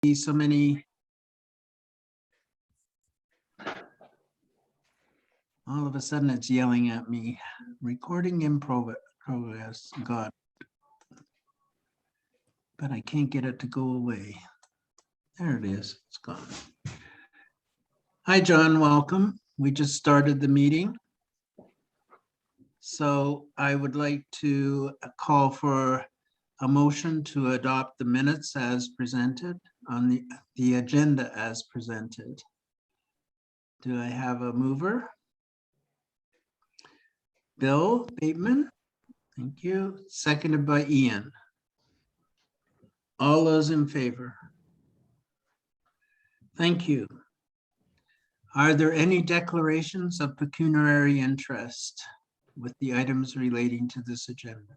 so many. All of a sudden it's yelling at me, recording in progress, God. But I can't get it to go away. There it is, it's gone. Hi, John, welcome. We just started the meeting. So I would like to call for a motion to adopt the minutes as presented on the agenda as presented. Do I have a mover? Bill Bateman, thank you. Seconded by Ian. All those in favor? Thank you. Are there any declarations of pecuniary interest with the items relating to this agenda?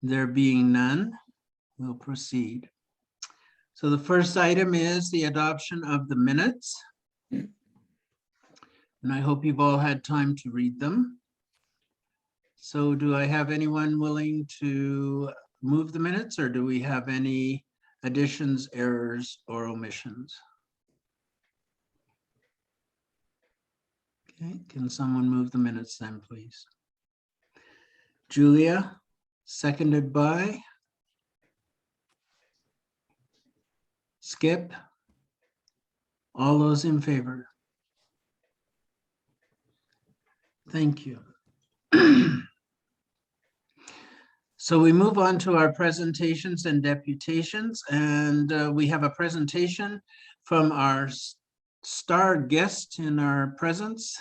There being none, we'll proceed. So the first item is the adoption of the minutes. And I hope you've all had time to read them. So do I have anyone willing to move the minutes, or do we have any additions, errors, or omissions? Okay, can someone move the minutes then, please? Julia, seconded by Skip. All those in favor? Thank you. So we move on to our presentations and deputations, and we have a presentation from our star guest in our presence,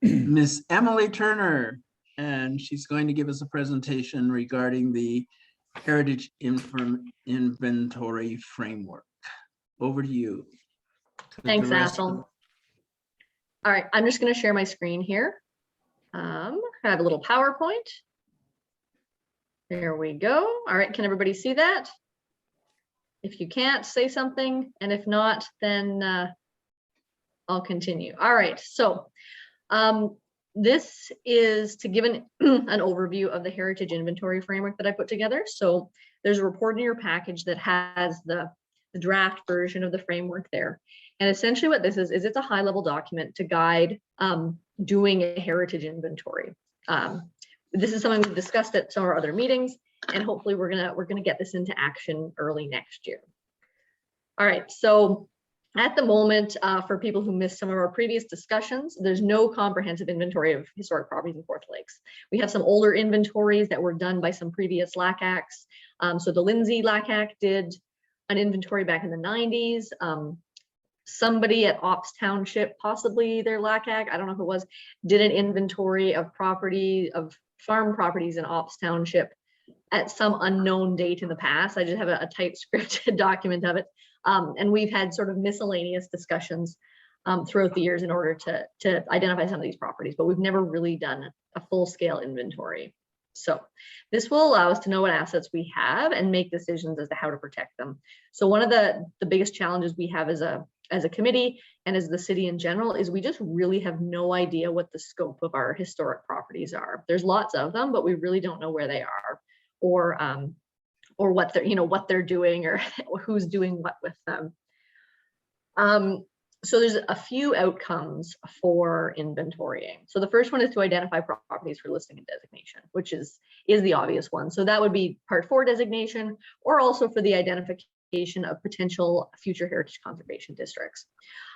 Miss Emily Turner, and she's going to give us a presentation regarding the Heritage Inventory Framework. Over to you. Thanks, Athel. All right, I'm just going to share my screen here. I have a little PowerPoint. There we go. All right, can everybody see that? If you can't, say something, and if not, then I'll continue. All right, so this is to give an overview of the Heritage Inventory Framework that I put together. So there's a report in your package that has the draft version of the framework there. And essentially what this is it's a high-level document to guide doing a heritage inventory. This is something we've discussed at some of our other meetings, and hopefully we're gonna get this into action early next year. All right, so at the moment, for people who missed some of our previous discussions, there's no comprehensive inventory of historic properties in Fourth Lakes. We have some older inventories that were done by some previous LACACs. So the Lindsay LACAC did an inventory back in the 90s. Somebody at Ops Township, possibly their LACAC, I don't know who it was, did an inventory of farm properties in Ops Township at some unknown date in the past. I just have a typed document of it. And we've had sort of miscellaneous discussions throughout the years in order to identify some of these properties, but we've never really done a full-scale inventory. So this will allow us to know what assets we have and make decisions as to how to protect them. So one of the biggest challenges we have as a committee and as the city in general is we just really have no idea what the scope of our historic properties are. There's lots of them, but we really don't know where they are or what they're doing or who's doing what with them. So there's a few outcomes for inventorying. So the first one is to identify properties for listing and designation, which is the obvious one. So that would be Part 4 designation, or also for the identification of potential future heritage conservation districts.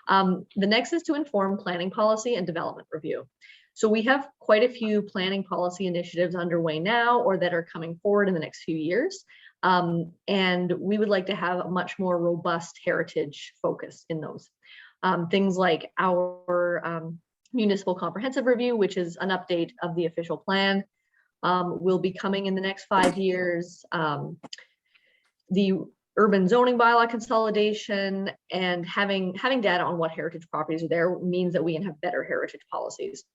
The next is to inform planning policy and development review. So we have quite a few planning policy initiatives underway now or that are coming forward in the next few years. And we would like to have a much more robust heritage focus in those. Things like our municipal comprehensive review, which is an update of the official plan, will be coming in the next 5 years. The urban zoning bylaw consolidation and having data on what heritage properties are there means that we can have better heritage policies.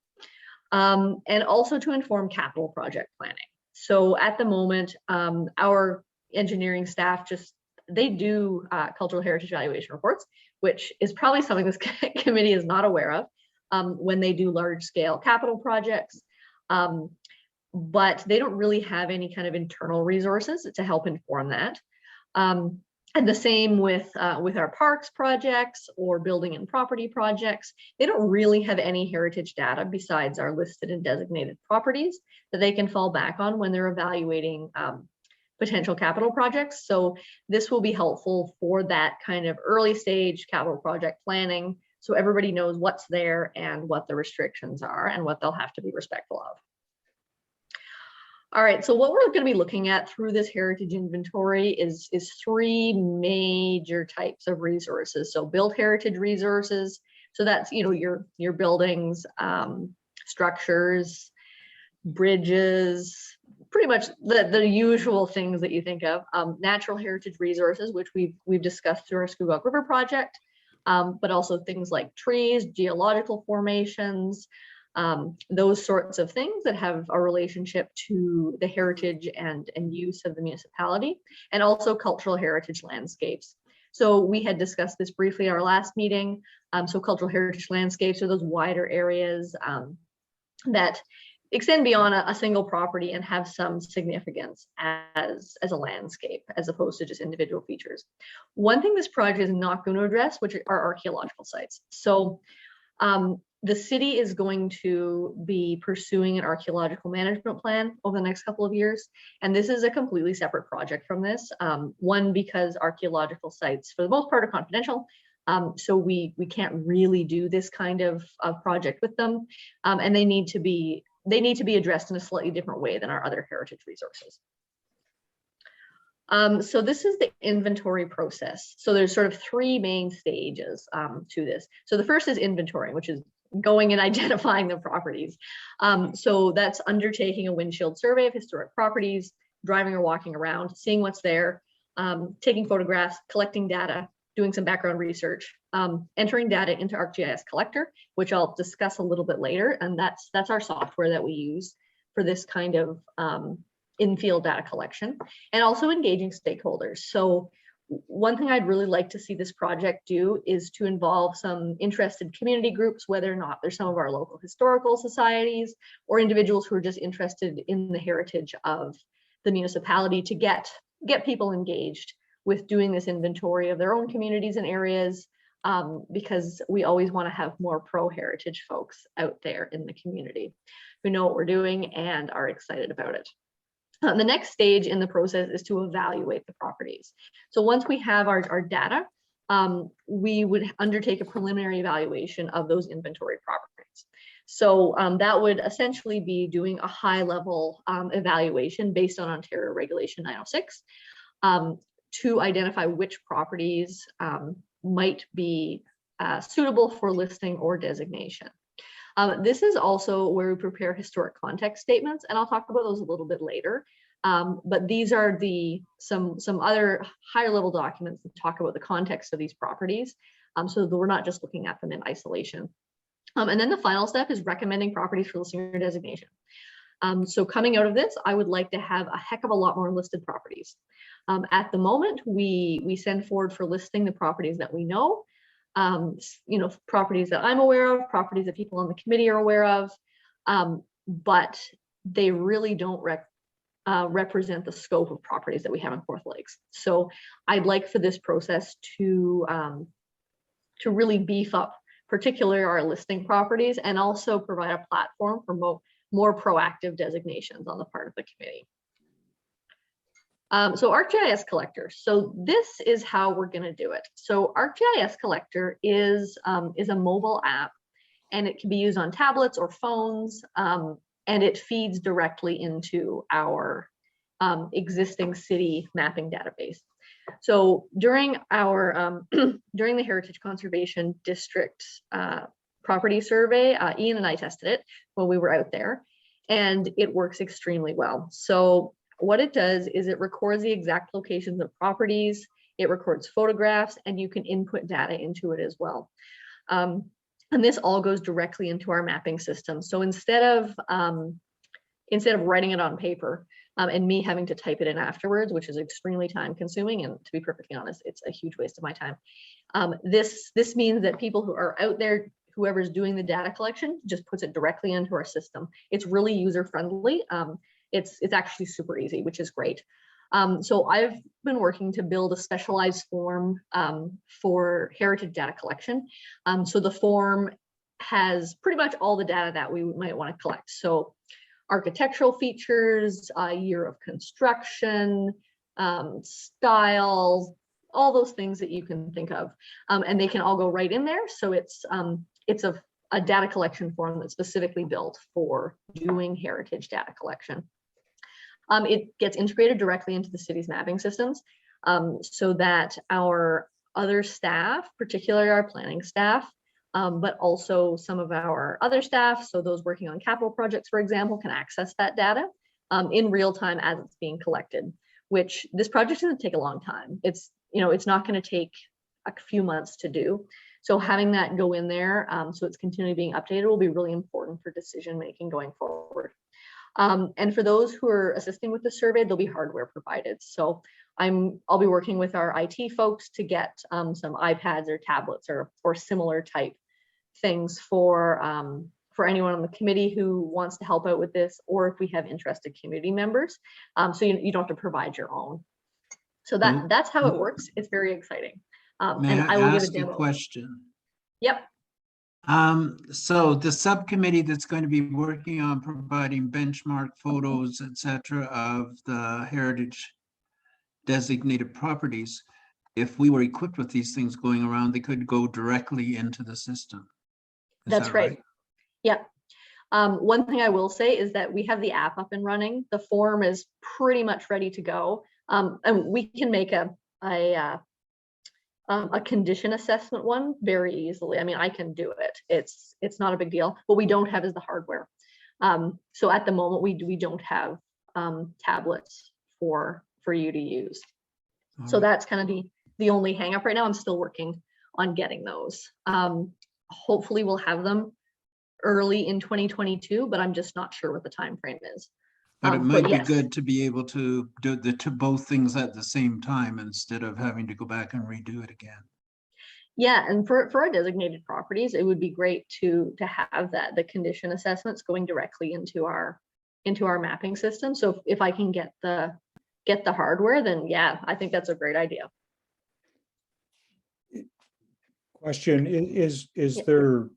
And also to inform capital project planning. So at the moment, our engineering staff they do cultural heritage evaluation reports, which is probably something this committee is not aware of when they do large scale capital projects. but they don't really have any kind of internal resources to help inform that. And the same with our parks projects or building and property projects. They don't really have any heritage data besides our listed and designated properties that they can fall back on when they're evaluating potential capital projects. So this will be helpful for that kind of early stage capital project planning, so everybody knows what's there and what the restrictions are and what they'll have to be respectful of. All right, so what we're going to be looking at through this heritage inventory is three major types of resources. So built heritage resources, so that's, you know, your buildings, structures, bridges, pretty much the usual things that you think of. Natural heritage resources, which we've discussed through our Scugog River project, but also things like trees, geological formations, those sorts of things that have a relationship to the heritage and use of the municipality, and also cultural heritage landscapes. So we had discussed this briefly at our last meeting. So cultural heritage landscapes are those wider areas that extend beyond a single property and have some significance as a landscape, as opposed to just individual features. One thing this project is not going to address, which are archaeological sites. So the city is going to be pursuing an archaeological management plan over the next couple of years. And this is a completely separate project from this. One, because archaeological sites, for the most part, are confidential. So we can't really do this kind of project with them. And they need to be addressed in a slightly different way than our other heritage resources. So this is the inventory process. So there's sort of three main stages to this. So the first is inventory, which is going and identifying the properties. So that's undertaking a windshield survey of historic properties, driving or walking around, seeing what's there, taking photographs, collecting data, doing some background research, entering data into Arcgis Collector, which I'll discuss a little bit later. And that's our software that we use for this kind of in-field data collection, and also engaging stakeholders. So one thing I'd really like to see this project do is to involve some interested community groups, whether or not they're some of our local historical societies or individuals who are just interested in the heritage of the municipality, to get people engaged with doing this inventory of their own communities and areas, because we always want to have more pro-heritage folks out there in the community who know what we're doing and are excited about it. The next stage in the process is to evaluate the properties. So once we have our data, we would undertake a preliminary evaluation of those inventory properties. So that would essentially be doing a high-level evaluation based on Ontario Regulation 906 to identify which properties might be suitable for listing or designation. This is also where we prepare historic context statements, and I'll talk about those a little bit later. But these are some other higher level documents that talk about the context of these properties, so that we're not just looking at them in isolation. And then the final step is recommending properties for listing or designation. So coming out of this, I would like to have a heck of a lot more listed properties. At the moment, we send forward for listing the properties that we know. You know, properties that I'm aware of, properties that people on the committee are aware of, but they really don't represent the scope of properties that we have in Fourth Lakes. So I'd like for this process to really beef up, particularly our listing properties, and also provide a platform for more proactive designations on the part of the committee. So Arcgis Collectors. So this is how we're going to do it. So Arcgis Collector is a mobile app, and it can be used on tablets or phones, and it feeds directly into our existing city mapping database. So during our during the Heritage Conservation District property survey, Ian and I tested it when we were out there, and it works extremely well. So what it does is it records the exact locations of properties, it records photographs, and you can input data into it as well. And this all goes directly into our mapping system. So instead of writing it on paper and me having to type it in afterwards, which is extremely time consuming, and to be perfectly honest, it's a huge waste of my time. This means that people who are out there whoever's doing the data collection just puts it directly into our system. It's really user friendly. It's actually super easy, which is great. So I've been working to build a specialized form for heritage data collection. So the form has pretty much all the data that we might want to collect. So architectural features, year of construction, styles, all those things that you can think of. And they can all go right in there. So it's a data collection form that's specifically built for doing heritage data collection. It gets integrated directly into the city's mapping systems, so that our other staff, particularly our planning staff, but also some of our other staff, so those working on capital projects, for example, can access that data in real time as it's being collected, which this project doesn't take a long time. It's not going to take a few months to do. So having that go in there, so it's continually being updated, will be really important for decision making going forward. And for those who are assisting with the survey, there'll be hardware provided. So I'll be working with our IT folks to get some iPads or tablets or similar type things for anyone on the committee who wants to help out with this, or if we have interested community members. So you don't have to provide your own. So that's how it works. It's very exciting. May and I will give a ask a demo. question? Yep. So the subcommittee that's going to be working on providing benchmark photos, etc., of the heritage designated properties, if we were equipped with these things going around, they could go directly into the system. That's right. Yeah. One thing I will say is that we have the app up and running. The form is pretty much ready to go. And we can make a condition assessment one very easily. I mean, I can do it. It's not a big deal. What we don't have is the hardware. So at the moment, we don't have tablets for you to use. So that's kind of the only hang up right now. I'm still working on getting those. Hopefully we'll have them early in 2022, but I'm just not sure what the time frame is. But it might be yes. good to be able to do both things at the same time instead of having to go back and redo it again. Yeah, and for our designated properties, it would be great to have the condition assessments going directly into our mapping system. So if I can get the hardware, then yeah, I think that's a great idea. Question, is there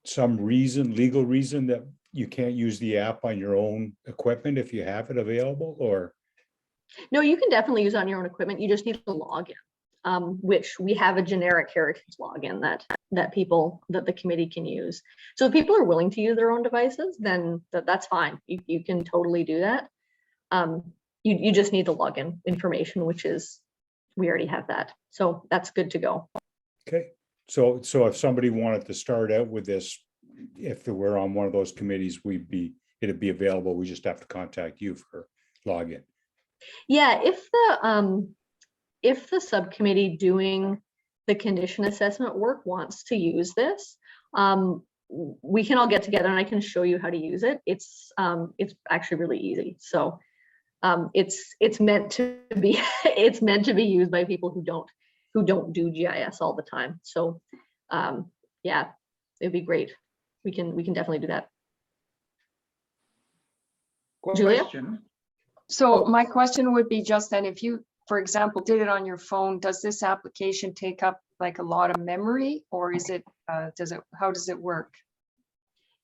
some legal reason that you can't use the app on your own equipment if you have it available, or? No, you can definitely use it on your own equipment. You just need to log in, which we have a generic heritage login that the committee can use. So if people are willing to use their own devices, then that's fine. You can totally do that. You just need the login information, which is, we already have that. So that's good to go. Okay, so if somebody wanted to start out with this, if we're on one of those committees, it'd be available. We just have to contact you for login. Yeah, if the subcommittee doing the condition assessment work wants to use this, we can all get together and I can show you how to use it. It's actually really easy. So it's meant to be used by people who don't do GIS all the time. So yeah, it'd be great. We can definitely do that. Julia? So my question would be just then, if you, for example, did it on your phone, does this application take up like a lot of memory, or is it, how does it work?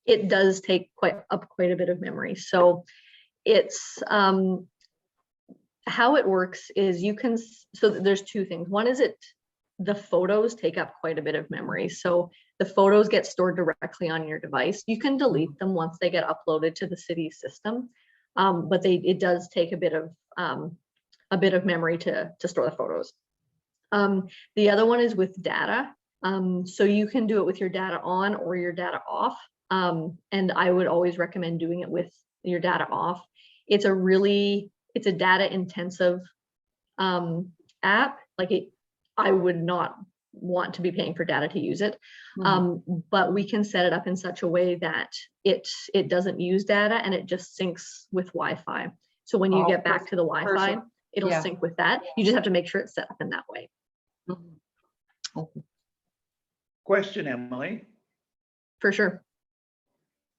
It does take quite a bit of memory. So it's, how it works is so there's two things. One is the photos take up quite a bit of memory. So the photos get stored directly on your device. You can delete them once they get uploaded to the city system. But it does take a bit of memory to store the photos. The other one is with data. So you can do it with your data on or your data off. And I would always recommend doing it with your data off. It's a data intensive app. I would not want to be paying for data to use it. But we can set it up in such a way that it doesn't use data and it just syncs with Wi-Fi. So when you get back to the Wi-Fi, it'll sync with that. You just have to make sure it's set up in that way. question, Emily. For sure.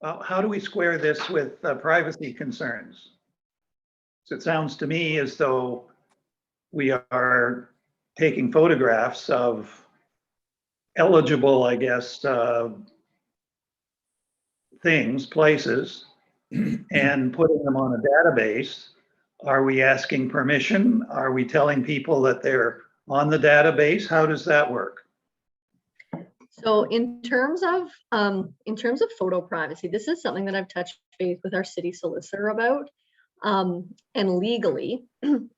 How do we square this with privacy concerns? So it sounds to me as though we are taking photographs of eligible, I guess, things, places, and putting them on a database. Are we asking permission? Are we telling people that they're on the database? How does that work? So in terms of photo privacy, this is something that I've touched base with our city solicitor about. And legally,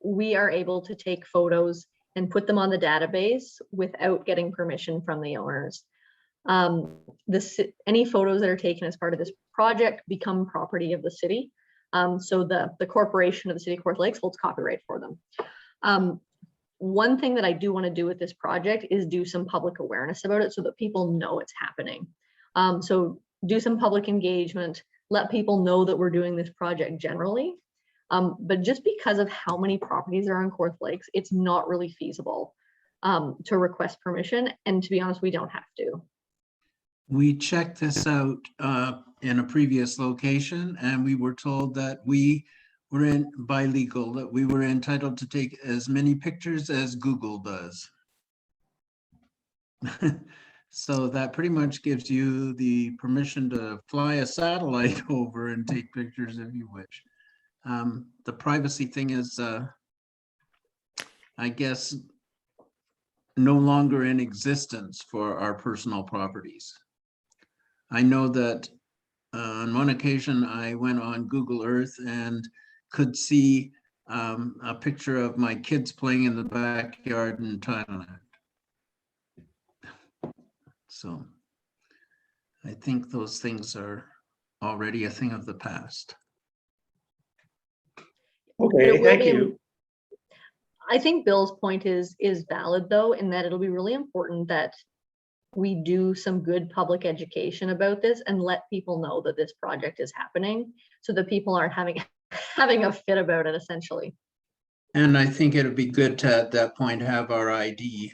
we are able to take photos and put them on the database without getting permission from the owners. Any photos that are taken as part of this project become property of the city. So the corporation of the City of Court Lakes holds copyright for them. One thing that I do want to do with this project is do some public awareness about it so that people know it's happening. So do some public engagement, let people know that we're doing this project generally. But just because of how many properties are on Court Lakes, it's not really feasible to request permission. And to be honest, we don't have to. We checked this out in a previous location, and we were told that we were by legal, that we were entitled to take as many pictures as Google does. So that pretty much gives you the permission to fly a satellite over and take pictures if you wish. The privacy thing is, I guess, no longer in existence for our personal properties. I know that on one occasion I went on Google Earth and could see a picture of my kids playing in the backyard in Thailand. So I think those things are already a thing of the past. Okay, thank you. I think Bill's point is valid though, in that it'll be really important that we do some good public education about this and let people know that this project is happening so that people aren't having a fit about it, essentially. And I think it'd be good to, at that point, have our ID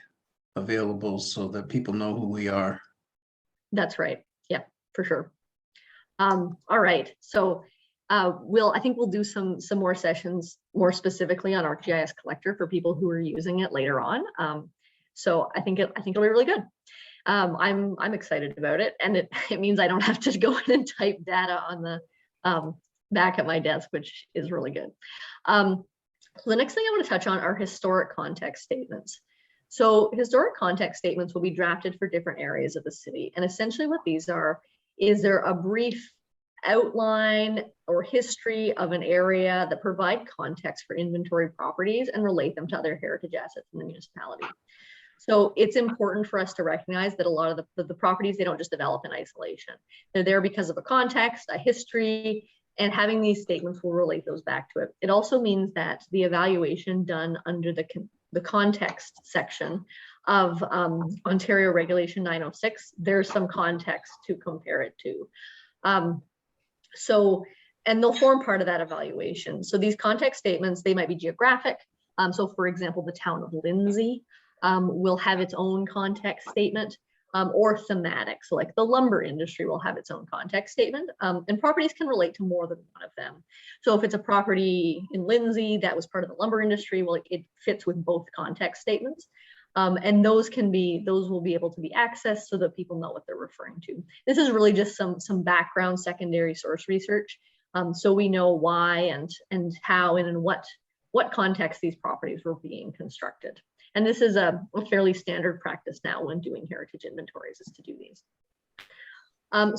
available so that people know who we are. That's right. Yeah, for sure. All right. So I think we'll do some more sessions more specifically on Arcgis Collector for people who are using it later on. So I think it'll be really good. I'm excited about it, and it means I don't have to go in and type data on the back at my desk, which is really good. So the next thing I want to touch on are historic context statements. So historic context statements will be drafted for different areas of the city, and essentially what these are is they're a brief outline or history of an area that provide context for inventory properties and relate them to other heritage assets in the municipality. So it's important for us to recognize that a lot of the properties, they don't just develop in isolation. They're there because of a context, a history, and having these statements will relate those back to it. It also means that the evaluation done under the context section of Ontario Regulation 906, there's some context to compare it to. And they'll form part of that evaluation. So these context statements, they might be geographic. So for example, the town of Lindsay will have its own context statement, or thematic. So like the lumber industry will have its own context statement, and properties can relate to more than one of them. So if it's a property in Lindsay that was part of the lumber industry, well, it fits with both context statements. And those will be able to be accessed so that people know what they're referring to. This is really just some background secondary source research, so we know why and how and in what context these properties were being constructed. And this is a fairly standard practice now when doing heritage inventories, is to do these.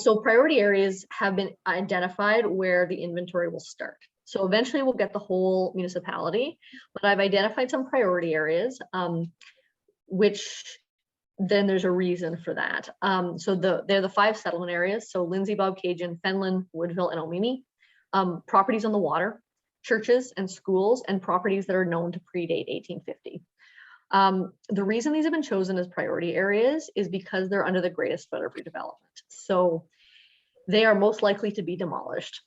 So priority areas have been identified where the inventory will start. So eventually we'll get the whole municipality, but I've identified some priority areas, which then there's a reason for that. So they're the 5 settlement areas. So Lindsay, Bobcaygeon, Fenland, Woodville, and Omemee. Properties on the water, churches and schools, and properties that are known to predate 1850. The reason these have been chosen as priority areas is because they're under the greatest threat of redevelopment. So they are most likely to be demolished,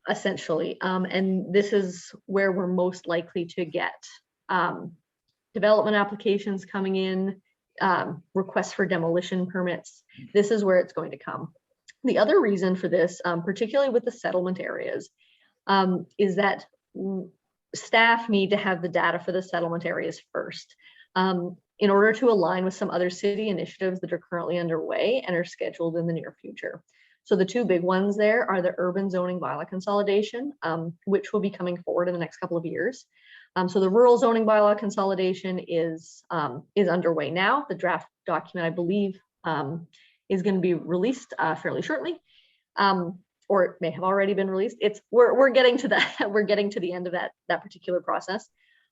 essentially. And this is where we're most likely to get development applications coming in requests for demolition permits, this is where it's going to come. The other reason for this, particularly with the settlement areas, is that staff need to have the data for the settlement areas first, in order to align with some other city initiatives that are currently underway and are scheduled in the near future. So the two big ones there are the urban zoning bylaw consolidation, which will be coming forward in the next couple of years. So the rural zoning bylaw consolidation is underway now. The draft document, I believe, is going to be released fairly shortly, or it may have already been released. We're getting to that. We're getting to the end of that particular process,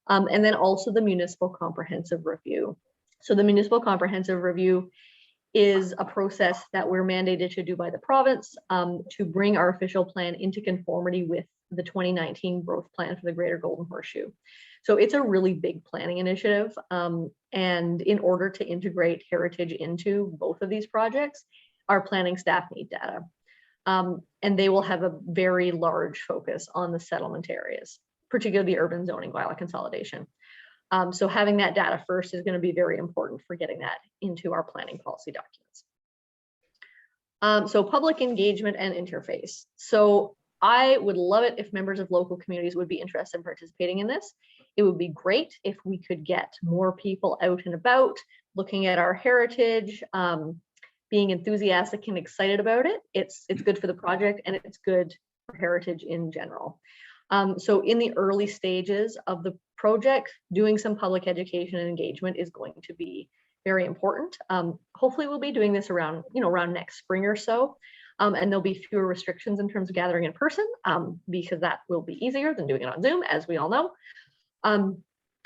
and then also the municipal comprehensive review. So the municipal comprehensive review is a process that we're mandated to do by the province to bring our official plan into conformity with the 2019 growth plan for the Greater Golden Horseshoe. So it's a really big planning initiative. And in order to integrate heritage into both of these projects, our planning staff need data. And they will have a very large focus on the settlement areas, particularly the urban zoning bylaw consolidation. So having that data first is going to be very important for getting that into our planning policy documents. So public engagement and interface. So I would love it if members of local communities would be interested in participating in this. It would be great if we could get more people out and about, looking at our heritage, being enthusiastic and excited about it. It's good for the project and it's good for heritage in general. So in the early stages of the project, doing some public education and engagement is going to be very important. Hopefully we'll be doing this around next spring or so. And there'll be fewer restrictions in terms of gathering in person, because that will be easier than doing it on Zoom, as we all know.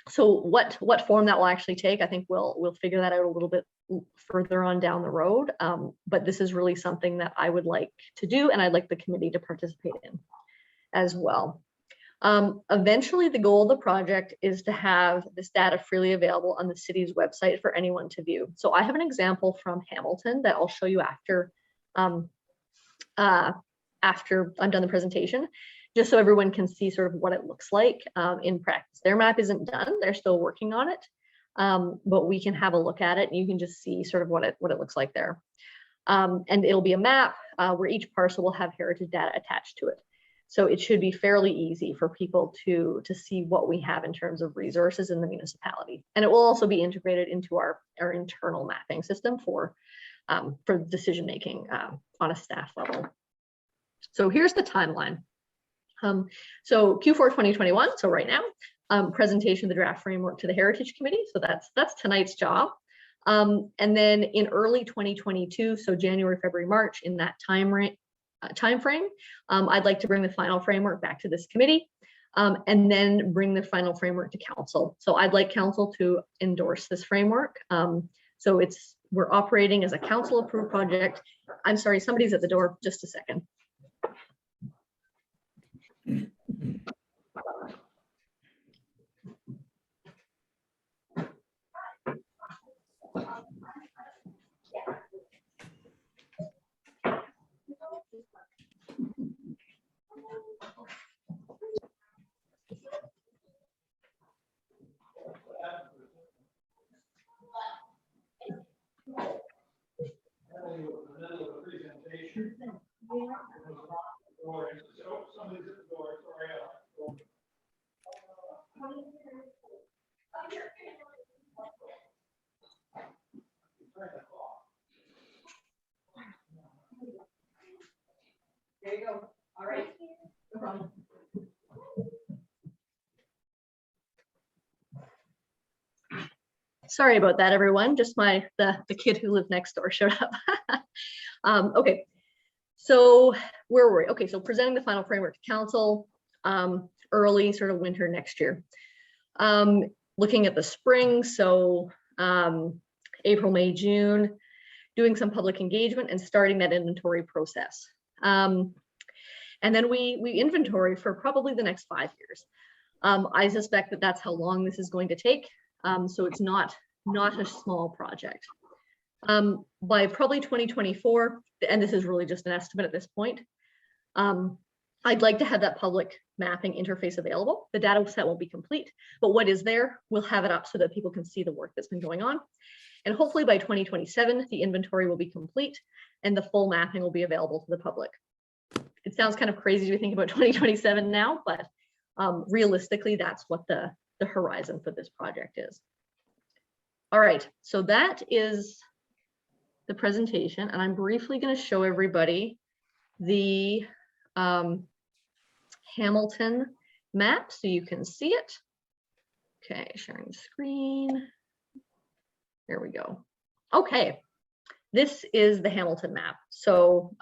So what form that will actually take, I think we'll figure that out a little bit further on down the road. But this is really something that I would like to do, and I'd like the committee to participate in as well. Eventually, the goal of the project is to have this data freely available on the city's website for anyone to view. So I have an example from Hamilton that I'll show you after I'm done the presentation, just so everyone can see sort of what it looks like in practice. Their map isn't done, they're still working on it, but we can have a look at it and you can just see sort of what it looks like there. And it'll be a map where each parcel will have heritage data attached to it. So it should be fairly easy for people to see what we have in terms of resources in the municipality. And it will also be integrated into our internal mapping system for decision making on a staff level. So here's the timeline. So Q4 2021, so right now, presentation of the draft framework to the Heritage Committee. So that's tonight's job. And then in early 2022, so January, February, March, in that time frame, I'd like to bring the final framework back to this committee, and then bring the final framework to council. So I'd like council to endorse this framework. So we're operating as a council approved project. I'm sorry, somebody's at the door, just a second. There you go. All right. No problem. Sorry about that, everyone. Just the kid who lived next door showed up. Okay, so where were we? Okay, so presenting the final framework to council early sort of winter next year. Looking at the spring, so April, May, June, doing some public engagement and starting that inventory process. And then we inventory for probably the next 5 years. I suspect that that's how long this is going to take. So it's not a small project. By probably 2024, and this is really just an estimate at this point, I'd like to have that public mapping interface available. The data set won't be complete, but what is there, we'll have it up so that people can see the work that's been going on. And hopefully by 2027, the inventory will be complete and the full mapping will be available to the public. It sounds kind of crazy to think about 2027 now, but realistically, that's what the horizon for this project is. All right, so that is the presentation, and I'm briefly going to show everybody the Hamilton map so you can see it. Okay, sharing the screen. There we go. Okay, this is the Hamilton map. So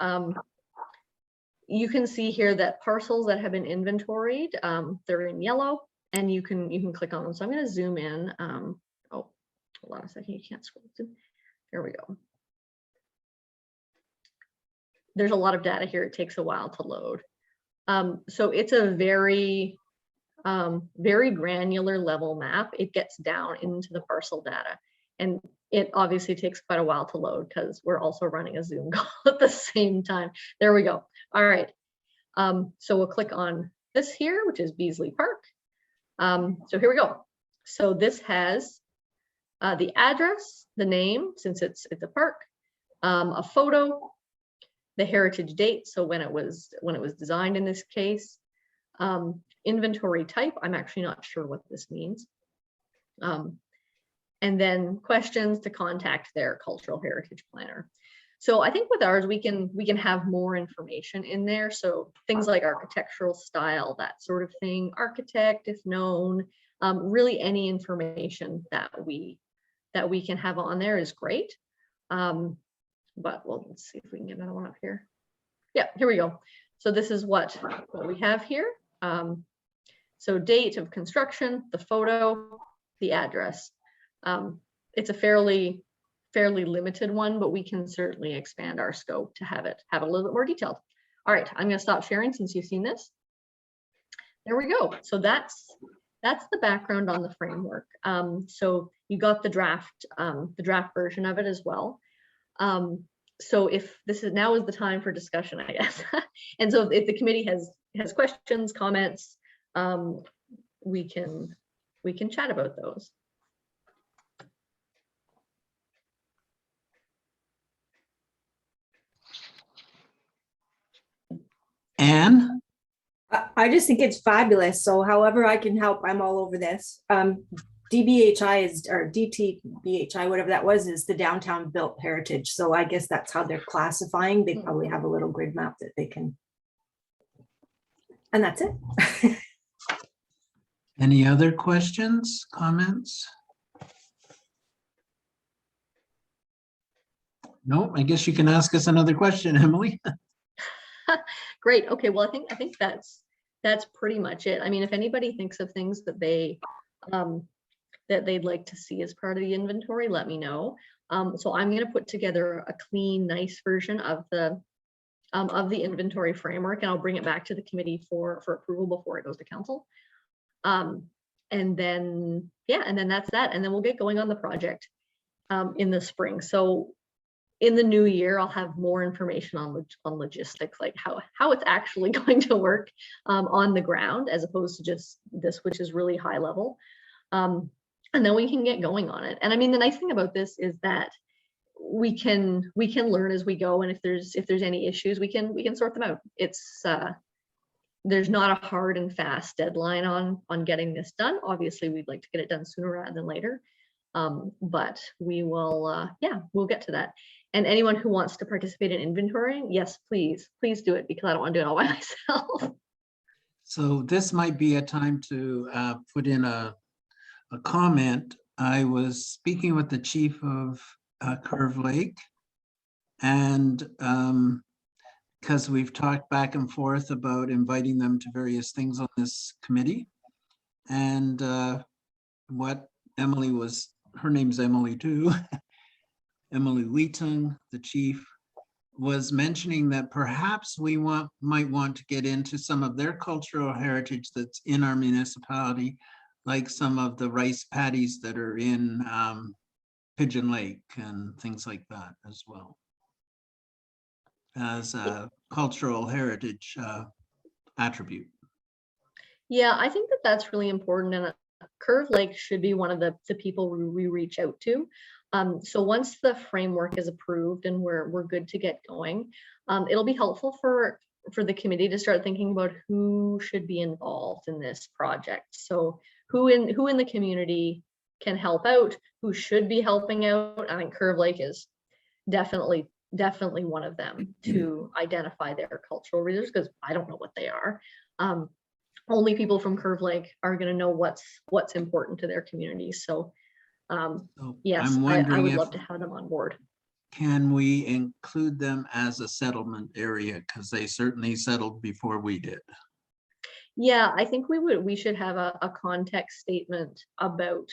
you can see here that parcels that have been inventoried, they're in yellow, and you can click on them. So I'm going to zoom in. Oh, hold on a second. You can't scroll to. There we go. There's a lot of data here. It takes a while to load. So it's a very granular level map. It gets down into the parcel data, and it obviously takes quite a while to load because we're also running a Zoom call at the same time. There we go. All right. So we'll click on this here, which is Beasley Park. So here we go. So this has the address, the name, since it's a park, a photo, the heritage date, so when it was designed in this case, inventory type, I'm actually not sure what this means, and then questions to contact their cultural heritage planner. So I think with ours, we can have more information in there. So things like architectural style, that sort of thing, architect if known, really any information that we can have on there is great. But well, let's see if we can get another one up here. Yeah, here we go. So this is what we have here. So date of construction, the photo, the address. It's a fairly limited one, but we can certainly expand our scope to have it a little bit more detailed. All right, I'm going to stop sharing since you've seen this. There we go. So that's the background on the framework. So you got the draft version of it as well. So if this is now is the time for discussion, I guess. And so if the committee has questions, comments, we can chat about those. Anne? I just think it's fabulous. So however I can help, I'm all over this. DBHI is, or DTBHI, whatever that was, is the downtown built heritage. So I guess that's how they're classifying. They probably have a little grid map that they can. And that's it. Any other questions, comments? No, I guess you can ask us another question, Emily. Great. Okay. Well, I think that's pretty much it. I mean, if anybody thinks of things that they'd like to see as part of the inventory, let me know. So I'm going to put together a clean, nice version of the inventory framework, and I'll bring it back to the committee for approval before it goes to council. And then that's that. And then we'll get going on the project in the spring. So in the new year, I'll have more information on logistics, like how it's actually going to work on the ground, as opposed to just this, which is really high level. And then we can get going on it. And I mean, the nice thing about this is that we can learn as we go. And if there's any issues, we can sort them out. It's there's not a hard and fast deadline on getting this done. Obviously, we'd like to get it done sooner rather than later. But we will, we'll get to that. And anyone who wants to participate in inventorying, yes, please do it, because I don't want to do it all by myself. So this might be a time to put in a comment. I was speaking with the chief of Curve Lake, and because we've talked back and forth about inviting them to various things on this committee, and what Emily was, her name's Emily too, Emily Wheaton, the chief, was mentioning that perhaps we might want to get into some of their cultural heritage that's in our municipality, like some of the rice paddies that are in Pigeon Lake and things like that as well, as a cultural heritage attribute. Yeah, I think that's really important. And Curve Lake should be one of the people we reach out to. So once the framework is approved and we're good to get going, it'll be helpful for the committee to start thinking about who should be involved in this project. So who in the community can help out, who should be helping out. I think Curve Lake is definitely one of them to identify their cultural reserves, because I don't know what they are. Only people from Curve Lake are going to know what's important to their communities. So So yes, I'm I wondering would if, love to have them on board. can we include them as a settlement area? Because they certainly settled before we did. Yeah, I think we should have a context statement about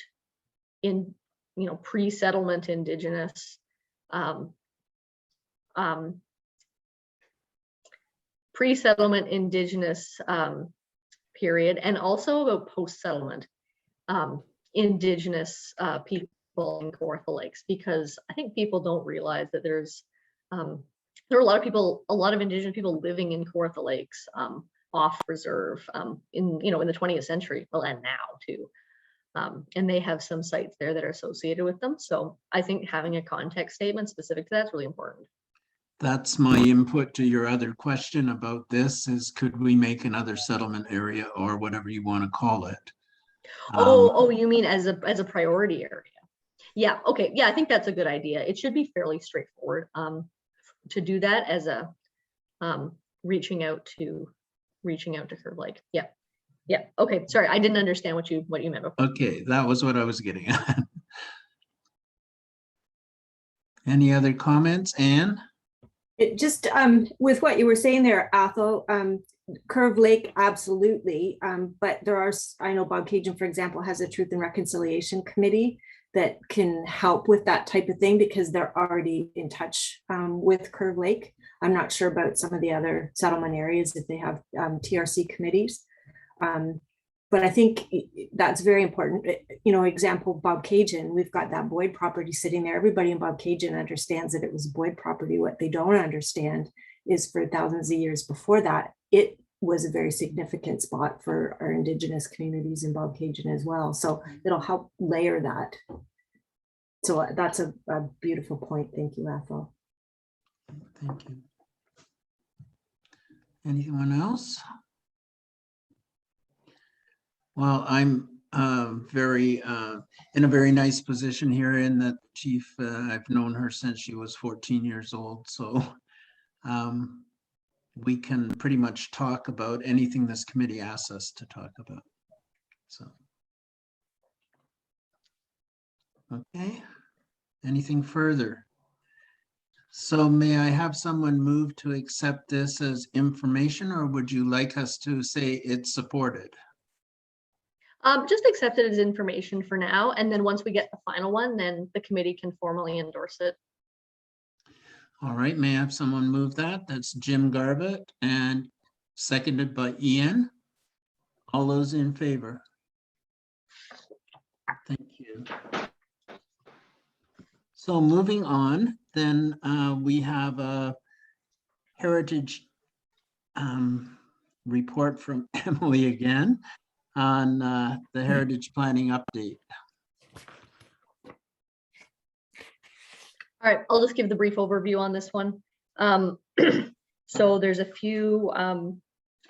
pre-settlement Indigenous pre-settlement Indigenous period, and also about post-settlement Indigenous people in Kawartha Lakes, because I think people don't realize that there are a lot of Indigenous people living in Kawartha Lakes off reserve in the 20th century, well, and now too. And they have some sites there that are associated with them. So I think having a context statement specific to that's really important. That's my input to your other question about this is, could we make another settlement area or whatever you want to call it? Oh, you mean as a priority area? Yeah, okay. Yeah, I think that's a good idea. It should be fairly straightforward to do that as a reaching out to Curve Lake. Yeah. Yeah. Okay. Sorry, I didn't understand what you meant before. Okay, that was what I was getting at. Any other comments, Anne? It just, with what you were saying there, Athol, Curve Lake, absolutely. But there are, I know Bob Cajun, for example, has a Truth and Reconciliation Committee that can help with that type of thing because they're already in touch with Curve Lake. I'm not sure about some of the other settlement areas if they have TRC committees. But I think that's very important. Example, Bob Cajun, we've got that Boyd property sitting there. Everybody in Bob Cajun understands that it was Boyd property. What they don't understand is for thousands of years before that, it was a very significant spot for our Indigenous communities in Bob Cajun as well. So it'll help layer that. So that's a beautiful point. Thank you, Athol. Thank you. Anyone else? Well, I'm in a very nice position here in that Chief, I've known her since she was 14 years old. So we can pretty much talk about anything this committee asks us to talk about. So, okay, anything further? So may I have someone move to accept this as information, or would you like us to say it's supported? Just accept it as information for now, and then once we get the final one, then the committee can formally endorse it. All right, may I have someone move that? That's Jim Garbutt and seconded by Ian. All those in favor? Thank you. So moving on, then we have a heritage report from Emily again on the heritage planning update. All right, I'll just give the brief overview on this one. So there's a few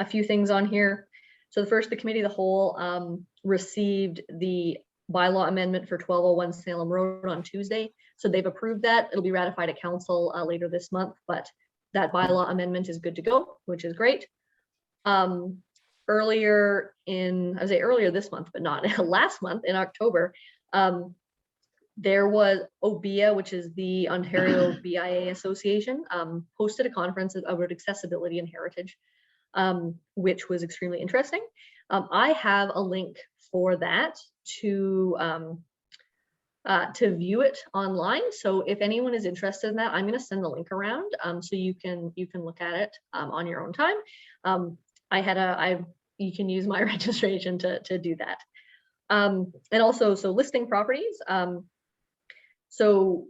things on here. So the first, the committee of the whole received the bylaw amendment for 1201 Salem Road on Tuesday. So they've approved that. It'll be ratified at council later this month, but that bylaw amendment is good to go, which is great. Earlier this month, but not last month in October, there was OBIA, which is the Ontario BIA Association, hosted a conference about accessibility and heritage, which was extremely interesting. I have a link for that to view it online. So if anyone is interested in that, I'm going to send the link around so you can look at it on your own time. You can use my registration to do that. And also, so listing properties. So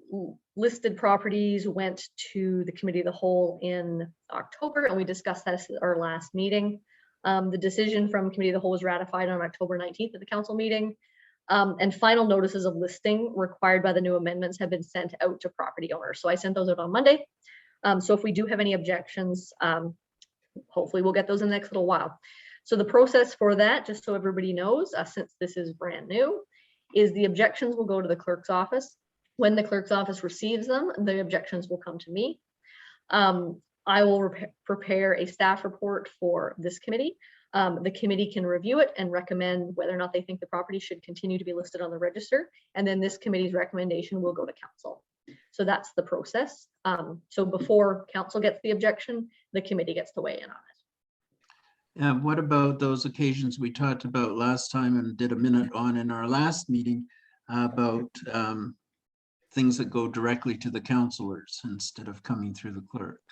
listed properties went to the committee of the whole in October, and we discussed that at our last meeting. The decision from Committee of the Whole was ratified on October 19th at the council meeting. And final notices of listing required by the new amendments have been sent out to property owners. So I sent those out on Monday. So if we do have any objections, hopefully we'll get those in the next little while. So the process for that, just so everybody knows, since this is brand new, is the objections will go to the clerk's office. When the clerk's office receives them, the objections will come to me. I will prepare a staff report for this committee. The committee can review it and recommend whether or not they think the property should continue to be listed on the register. And then this committee's recommendation will go to council. So that's the process. So before council gets the objection, the committee gets to weigh in on it. What about those occasions we talked about last time and did a minute on in our last meeting about things that go directly to the councillors instead of coming through the clerk?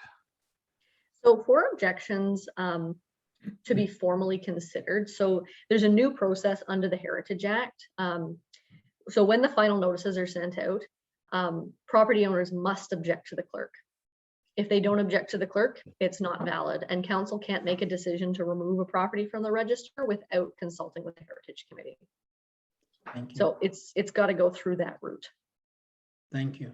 So for objections to be formally considered, so there's a new process under the Heritage Act. So when the final notices are sent out, property owners must object to the clerk. If they don't object to the clerk, it's not valid, and council can't make a decision to remove a property from the register without consulting with the Heritage Committee. Thank you. So it's got to go through that route. Thank you.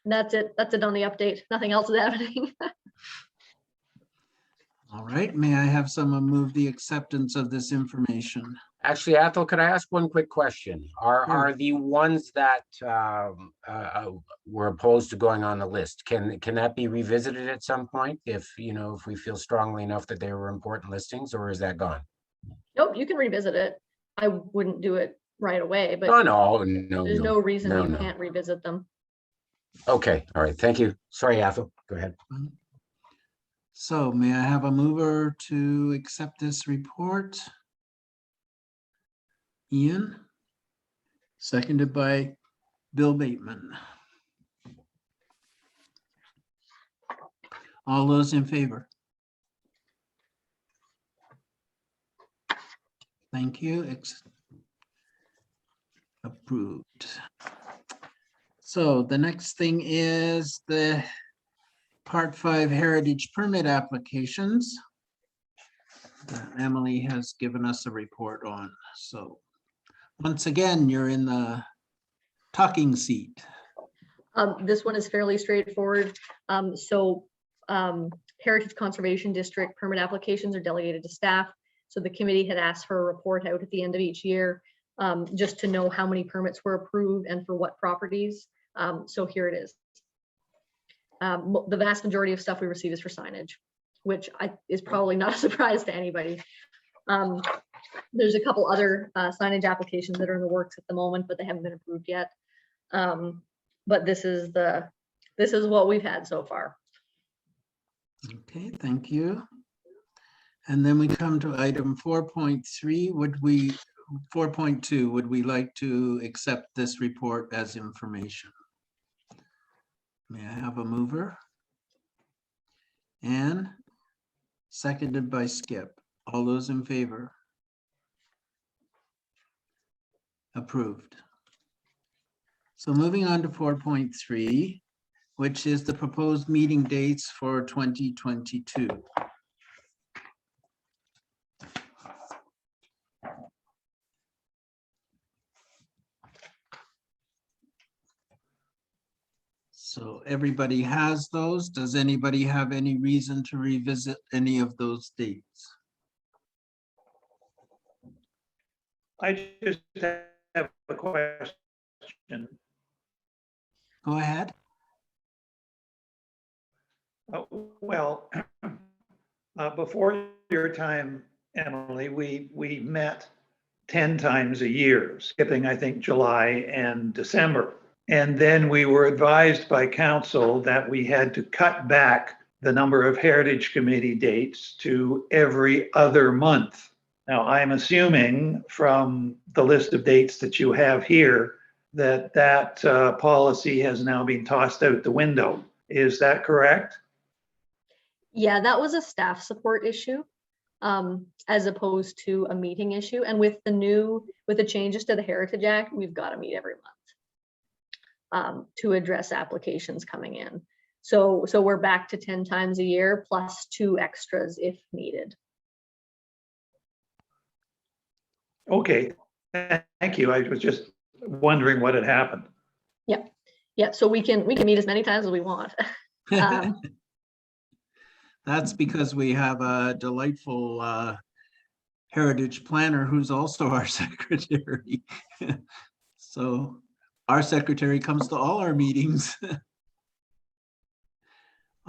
And that's it. That's it on the update. Nothing else is happening. All right, may I have someone move the acceptance of this information? Actually, Athol, could I ask one quick question? Are the ones that were opposed to going on the list, can that be revisited at some point if, you know, if we feel strongly enough that they were important listings, or is that gone? Nope, you can revisit it. I wouldn't do it right away, but No, there's no reason you no. can't revisit them. Okay, all right, thank you. Sorry, Athol, go ahead. So may I have a mover to accept this report? Ian, seconded by Bill Bateman. All those in favor? Thank you. Approved. So the next thing is the Part 5 Heritage Permit applications that Emily has given us a report on. So once again, you're in the talking seat. This one is fairly straightforward. Heritage Conservation District permit applications are delegated to staff. So the committee had asked for a report out at the end of each year, just to know how many permits were approved and for what properties. So here it is. The vast majority of stuff we receive is for signage, which is probably not a surprise to anybody. There's a couple other signage applications that are in the works at the moment, but they haven't been approved yet. But this is what we've had so far. Okay, thank you. And then we come to item 4.3. 4.2, would we like to accept this report as information? May I have a mover? Anne, seconded by Skip. All those in favor? Approved. So moving on to 4.3, which is the proposed meeting dates for 2022. So everybody has those. Does anybody have any reason to revisit any of those dates? I just have a question. Go ahead. Well, before your time, Emily, we met 10 times a year, skipping, I think, July and December. And then we were advised by council that we had to cut back the number of Heritage Committee dates to every other month. Now, I'm assuming from the list of dates that you have here that policy has now been tossed out the window. Is that correct? Yeah, that was a staff support issue, as opposed to a meeting issue. And with the changes to the Heritage Act, we've got to meet every month to address applications coming in. So we're back to 10 times a year plus 2 extras if needed. Okay, thank you. I was just wondering what had happened. Yeah, so we can meet as many times as we want. That's because we have a delightful heritage planner who's also our secretary. So our secretary comes to all our meetings.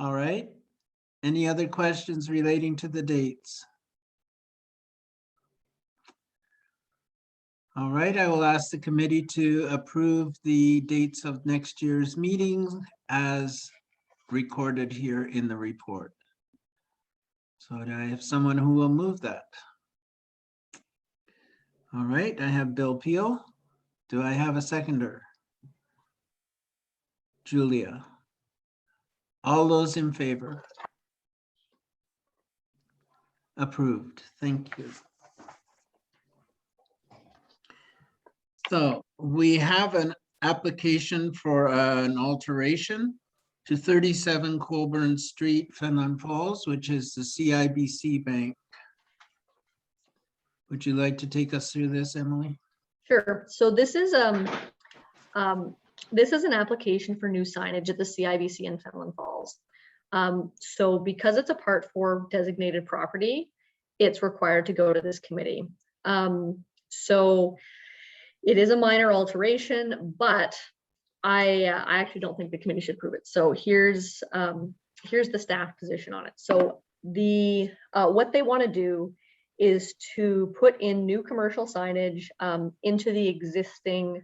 All right. Any other questions relating to the dates? All right, I will ask the committee to approve the dates of next year's meetings as recorded here in the report. So do I have someone who will move that? All right, I have Bill Peel. Do I have a seconder? Julia. All those in favor? Approved. Thank you. So we have an application for an alteration to 37 Colburn Street, Fenelon Falls, which is the CIBC Bank. Would you like to take us through this, Emily? Sure. So this is an application for new signage at the CIBC in Fenelon Falls. So because it's a Part 4 designated property, it's required to go to this committee. So it is a minor alteration, but I actually don't think the committee should approve it. So here's the staff position on it. So what they want to do is to put in new commercial signage into the existing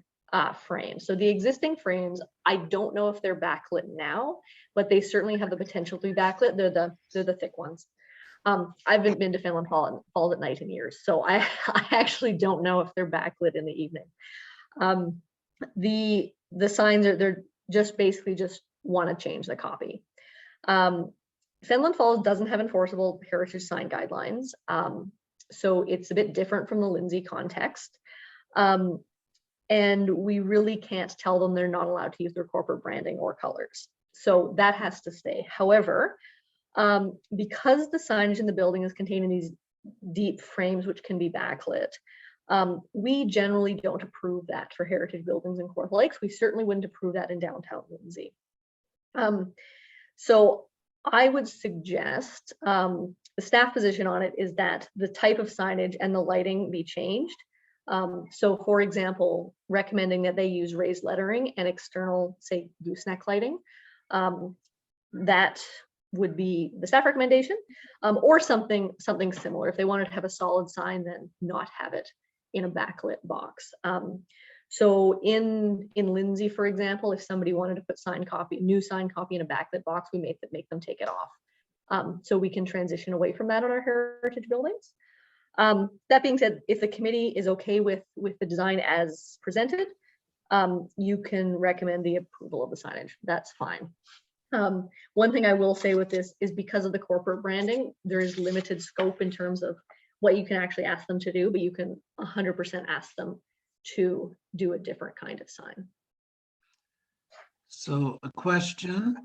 frames. So the existing frames, I don't know if they're backlit now, but they certainly have the potential to be backlit. They're the thick ones. I haven't been to Fenelon Falls at night in years, so I actually don't know if they're backlit in the evening. The signs they're just basically just want to change the copy. Fenelon Falls doesn't have enforceable heritage sign guidelines, so it's a bit different from the Lindsay context. And we really can't tell them they're not allowed to use their corporate branding or colors. So that has to stay. However, because the signage in the building is contained in these deep frames, which can be backlit, we generally don't approve that for heritage buildings in Kawartha Lakes. We certainly wouldn't approve that in downtown Lindsay. So I would suggest the staff position on it is that the type of signage and the lighting be changed. So for example, recommending that they use raised lettering and external, say, gooseneck lighting. That would be the staff recommendation, or something similar. If they wanted to have a solid sign, then not have it in a backlit box. So in Lindsay, for example, if somebody wanted to put new sign copy in a backlit box, we make them take it off. So we can transition away from that on our heritage buildings. That being said, if the committee is okay with the design as presented, you can recommend the approval of the signage. That's fine. One thing I will say with this is because of the corporate branding, there is limited scope in terms of what you can actually ask them to do, but you can 100% ask them to do a different kind of sign. So a question,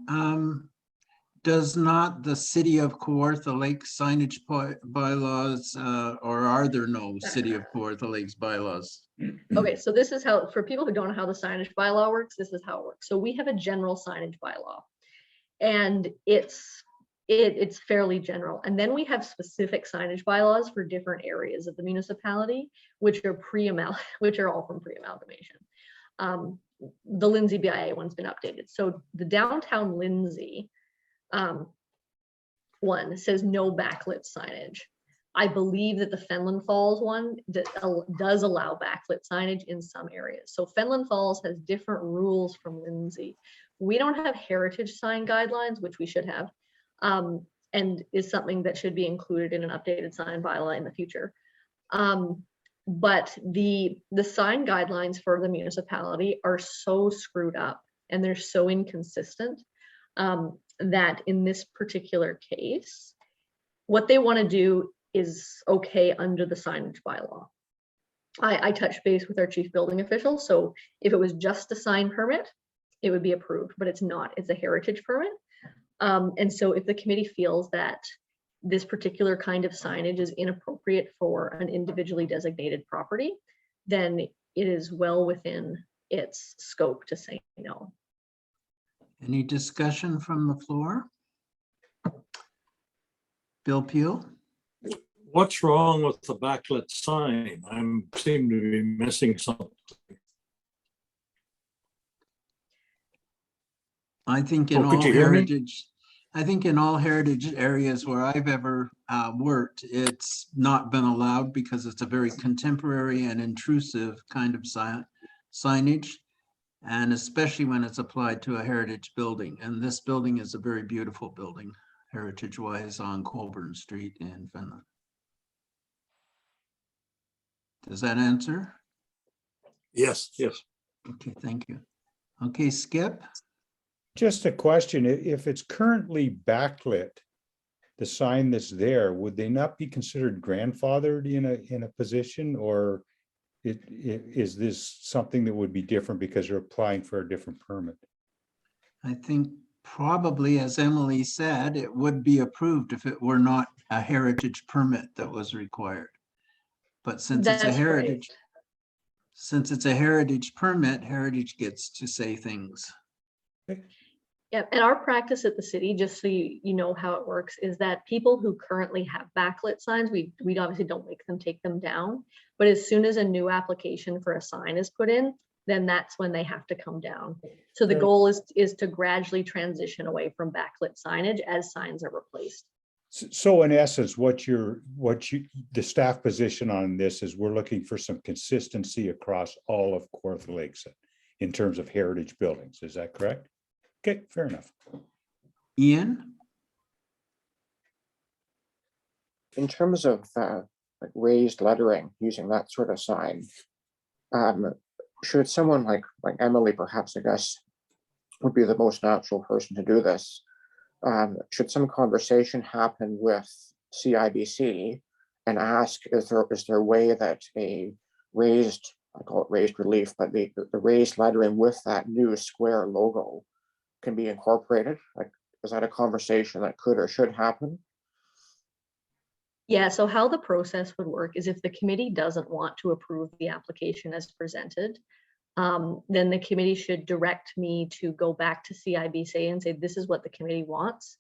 does not the City of Kawartha Lakes signage bylaws, or are there no City of Kawartha Lakes bylaws? Okay, so this is how, for people who don't know how the signage bylaw works, this is how it works. So we have a general signage bylaw, and it's fairly general. And then we have specific signage bylaws for different areas of the municipality, which are all from pre-amalgamation. The Lindsay BIA one's been updated. So the downtown Lindsay one says no backlit signage. I believe that the Fenelon Falls one does allow backlit signage in some areas. So Fenelon Falls has different rules from Lindsay. We don't have heritage sign guidelines, which we should have, and is something that should be included in an updated sign bylaw in the future. But the sign guidelines for the municipality are so screwed up and they're so inconsistent that in this particular case, what they want to do is okay under the signage bylaw. I touched base with our chief building official. So if it was just a sign permit, it would be approved, but it's not. It's a heritage permit. And so if the committee feels that this particular kind of signage is inappropriate for an individually designated property, then it is well within its scope to say no. Any discussion from the floor? Bill Peel? What's wrong with the backlit sign? I seem to be missing something. I think in Oh, could all you hear me? heritage, I think in all heritage areas where I've ever worked, it's not been allowed because it's a very contemporary and intrusive kind of signage. And especially when it's applied to a heritage building. And this building is a very beautiful building, heritage-wise, on Colburn Street in Finland. Does that answer? Yes, yes. Okay, thank you. Okay, Skip? Just a question, if it's currently backlit, the sign that's there, would they not be considered grandfathered in a position, or is this something that would be different because you're applying for a different permit? I think probably, as Emily said, it would be approved if it were not a heritage permit that was required. But since it's a That's heritage, since it's a heritage permit, heritage gets to say things. Yeah, and our practice at the city, just so you know how it works, is that people who currently have backlit signs, we obviously don't make them take them down. But as soon as a new application for a sign is put in, then that's when they have to come down. So the Right. goal is to gradually transition away from backlit signage as signs are replaced. So in essence, the staff position on this is we're looking for some consistency across all of Kawartha Lakes in terms of heritage buildings. Is that correct? Okay, fair enough. Ian? In terms of like raised lettering using that sort of sign, should someone like Emily, perhaps, I guess, would be the most natural person to do this. Should some conversation happen with CIBC and ask, is there a way that a raised, I call it raised relief, but the raised lettering with that new square logo can be incorporated? Like, is that a conversation that could or should happen? Yeah, so how the process would work is if the committee doesn't want to approve the application as presented, then the committee should direct me to go back to CIBC and say, this is what the committee wants,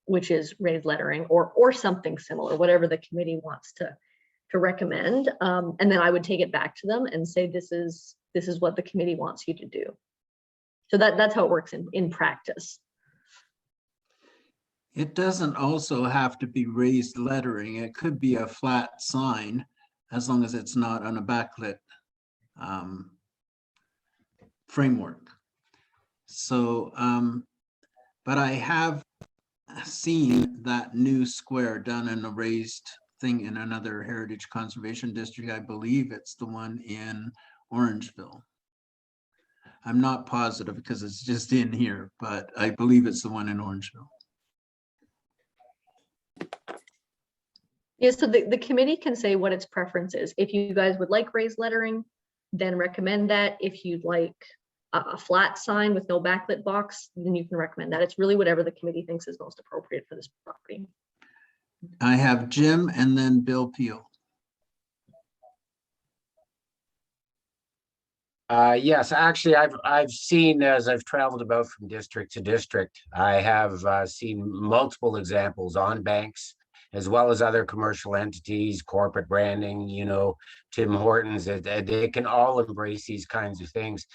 which is raised lettering or something similar, whatever the committee wants to recommend. And then I would take it back to them and say, this is what the committee wants you to do. So that's how it works in practice. It doesn't also have to be raised lettering. It could be a flat sign as long as it's not on a backlit framework. So, but I have seen that new square done in a raised thing in another heritage conservation district. I believe it's the one in Orangeville. I'm not positive because it's just in here, but I believe it's the one in Orangeville. Yeah, so the committee can say what its preference is. If you guys would like raised lettering, then recommend that. If you'd like a flat sign with no backlit box, then you can recommend that. It's really whatever the committee thinks is most appropriate for this property. I have Jim and then Bill Peel. Yes, actually, I've seen, as I've traveled about from district to district, I have seen multiple examples on banks, as well as other commercial entities, corporate branding, you know, Tim Hortons, they can all embrace these kinds of things.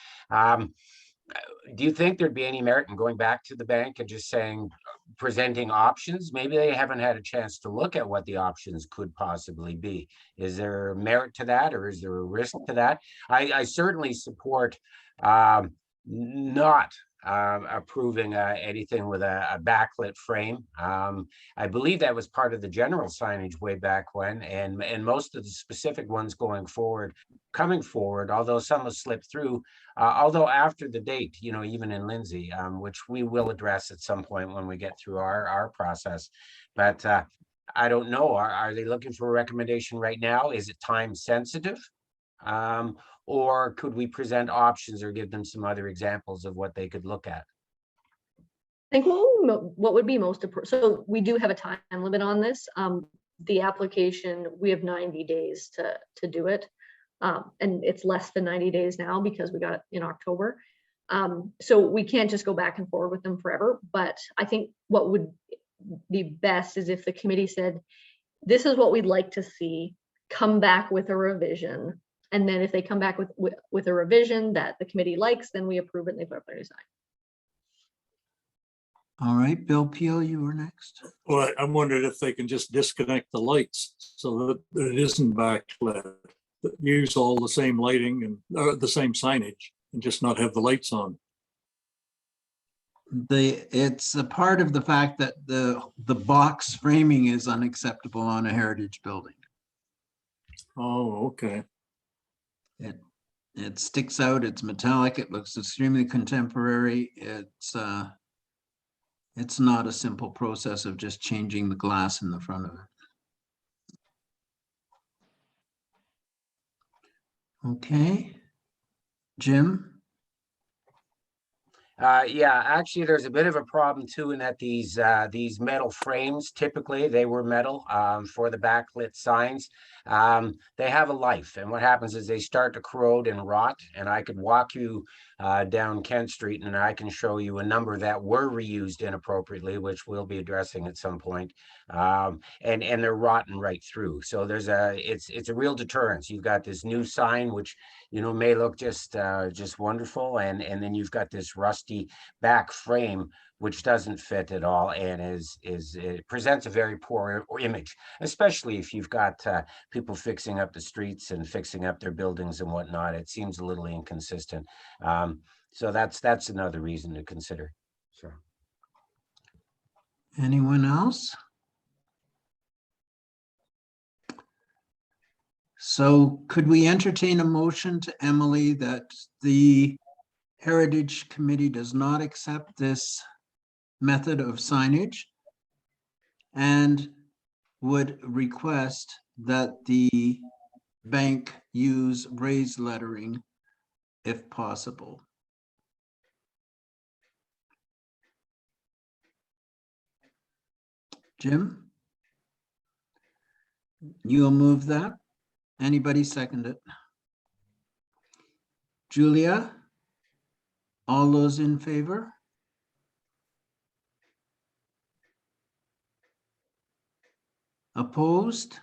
Do you think there'd be any merit in going back to the bank and just saying, presenting options? Maybe they haven't had a chance to look at what the options could possibly be. Is there merit to that, or is there a risk to that? I certainly support not approving anything with a backlit frame. I believe that was part of the general signage way back when, and most of the specific ones coming forward, although some have slipped through, although after the date, you know, even in Lindsay, which we will address at some point when we get through our process. But I don't know, are they looking for a recommendation right now? Is it time sensitive? Or could we present options or give them some other examples of what they could look at? I think what would be most appropriate, so we do have a time limit on this. The application, we have 90 days to do it. And it's less than 90 days now because we got it in October. So we can't just go back and forward with them forever. But I think what would be best is if the committee said, this is what we'd like to see, come back with a revision. And then if they come back with a revision that the committee likes, then we approve it and they put up their new sign. All right, Bill Peel, you were next. Well, I wondered if they can just disconnect the lights so that it isn't backlit. Use all the same lighting and the same signage and just not have the lights on. It's a part of the fact that the box framing is unacceptable on a heritage building. Oh, okay. It sticks out, it's metallic, it looks extremely contemporary. It's not a simple process of just changing the glass in the front of it. Okay. Jim? Yeah, actually, there's a bit of a problem too in that these metal frames, typically they were metal for the backlit signs. They have a life, and what happens is they start to corrode and rot. And I could walk you down Kent Street, and I can show you a number that were reused inappropriately, which we'll be addressing at some point. And they're rotten right through. So it's a real deterrence. You've got this new sign, which may look just wonderful, and then you've got this rusty back frame which doesn't fit at all, and it presents a very poor image, especially if you've got people fixing up the streets and fixing up their buildings and whatnot. It seems a little inconsistent. So that's another reason to consider. So, Anyone else? So could we entertain a motion to Emily that the Heritage Committee does not accept this method of signage and would request that the bank use raised lettering if possible? Jim? You'll move that? Anybody second it? Julia? All those in favor? Opposed?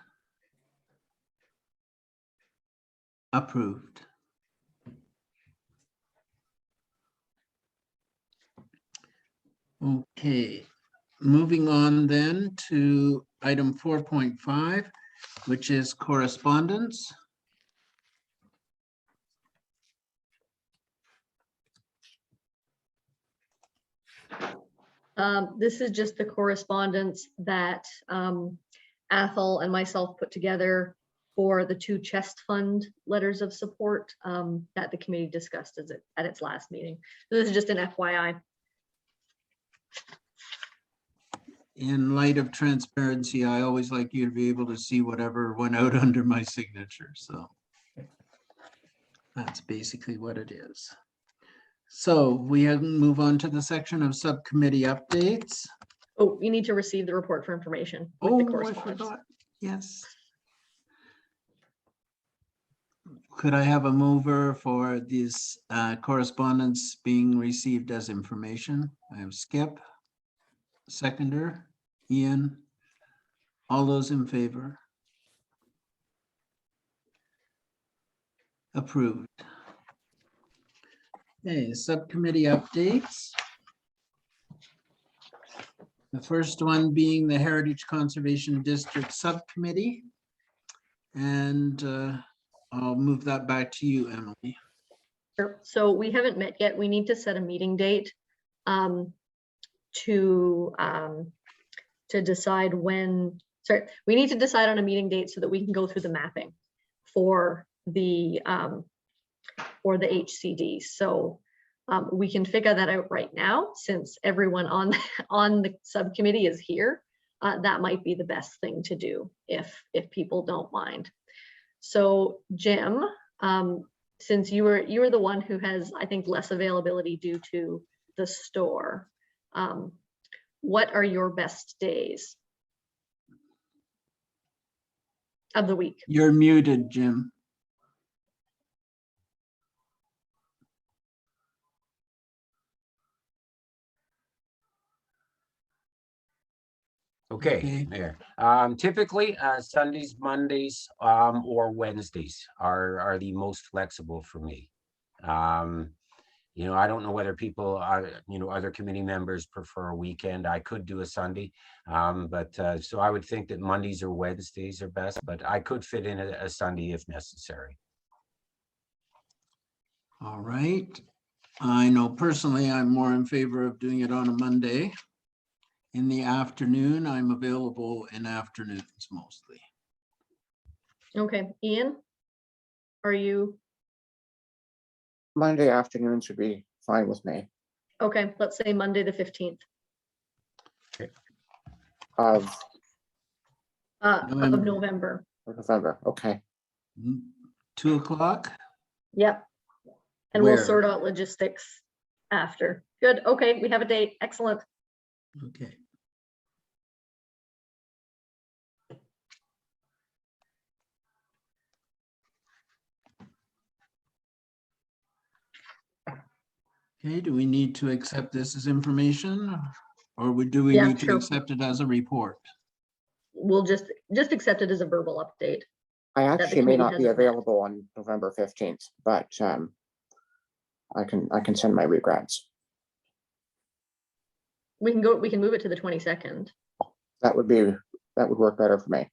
Approved. Okay, moving on then to item 4.5, which is correspondence. This is just the correspondence that Athol and myself put together for the 2 chest fund letters of support that the committee discussed at its last meeting. So this is just an FYI. In light of transparency, I always like you to be able to see whatever went out under my signature. So that's basically what it is. So we move on to the section of subcommittee updates. Oh, you need to receive the report for information with the Oh, I correspondence. forgot. Yes. Could I have a mover for this correspondence being received as information? I have Skip, seconder, Ian. All those in favor? Approved. Okay, subcommittee updates. The first one being the Heritage Conservation District Subcommittee. And I'll move that back to you, Emily. Sure. So we haven't met yet. We need to set a meeting date to decide when. Sorry, we need to decide on a meeting date so that we can go through the mapping for the HCD. So we can figure that out right now, since everyone on the subcommittee is here. That might be the best thing to do if people don't mind. So Jim, since you were the one who has, I think, less availability due to the store, What are your best days of the week? You're muted, Jim. Okay, there. Typically, Sundays, Mondays, or Wednesdays are the most flexible for me. You know, I don't know whether people are, you know, other committee members prefer a weekend. I could do a Sunday. So I would think that Mondays or Wednesdays are best, but I could fit in a Sunday if necessary. All right. I know personally, I'm more in favor of doing it on a Monday. In the afternoon, I'm available in afternoons mostly. Okay, Ian, are you, Monday afternoons would be fine with me. okay, let's say Monday, the 15th Of of November. November. November, okay. 2 o'clock? Yep. And we'll Where? sort out logistics after. Good, okay, we have a date, excellent. Okay. Okay, do we need to accept this as information? Or do we Yeah, need to sure. accept it as a report? We'll just accept it as a verbal update. I the actually may committee not be hasn't met. available on November 15th, but I can send my regrets. We can move it to the 22nd. That would work better for me.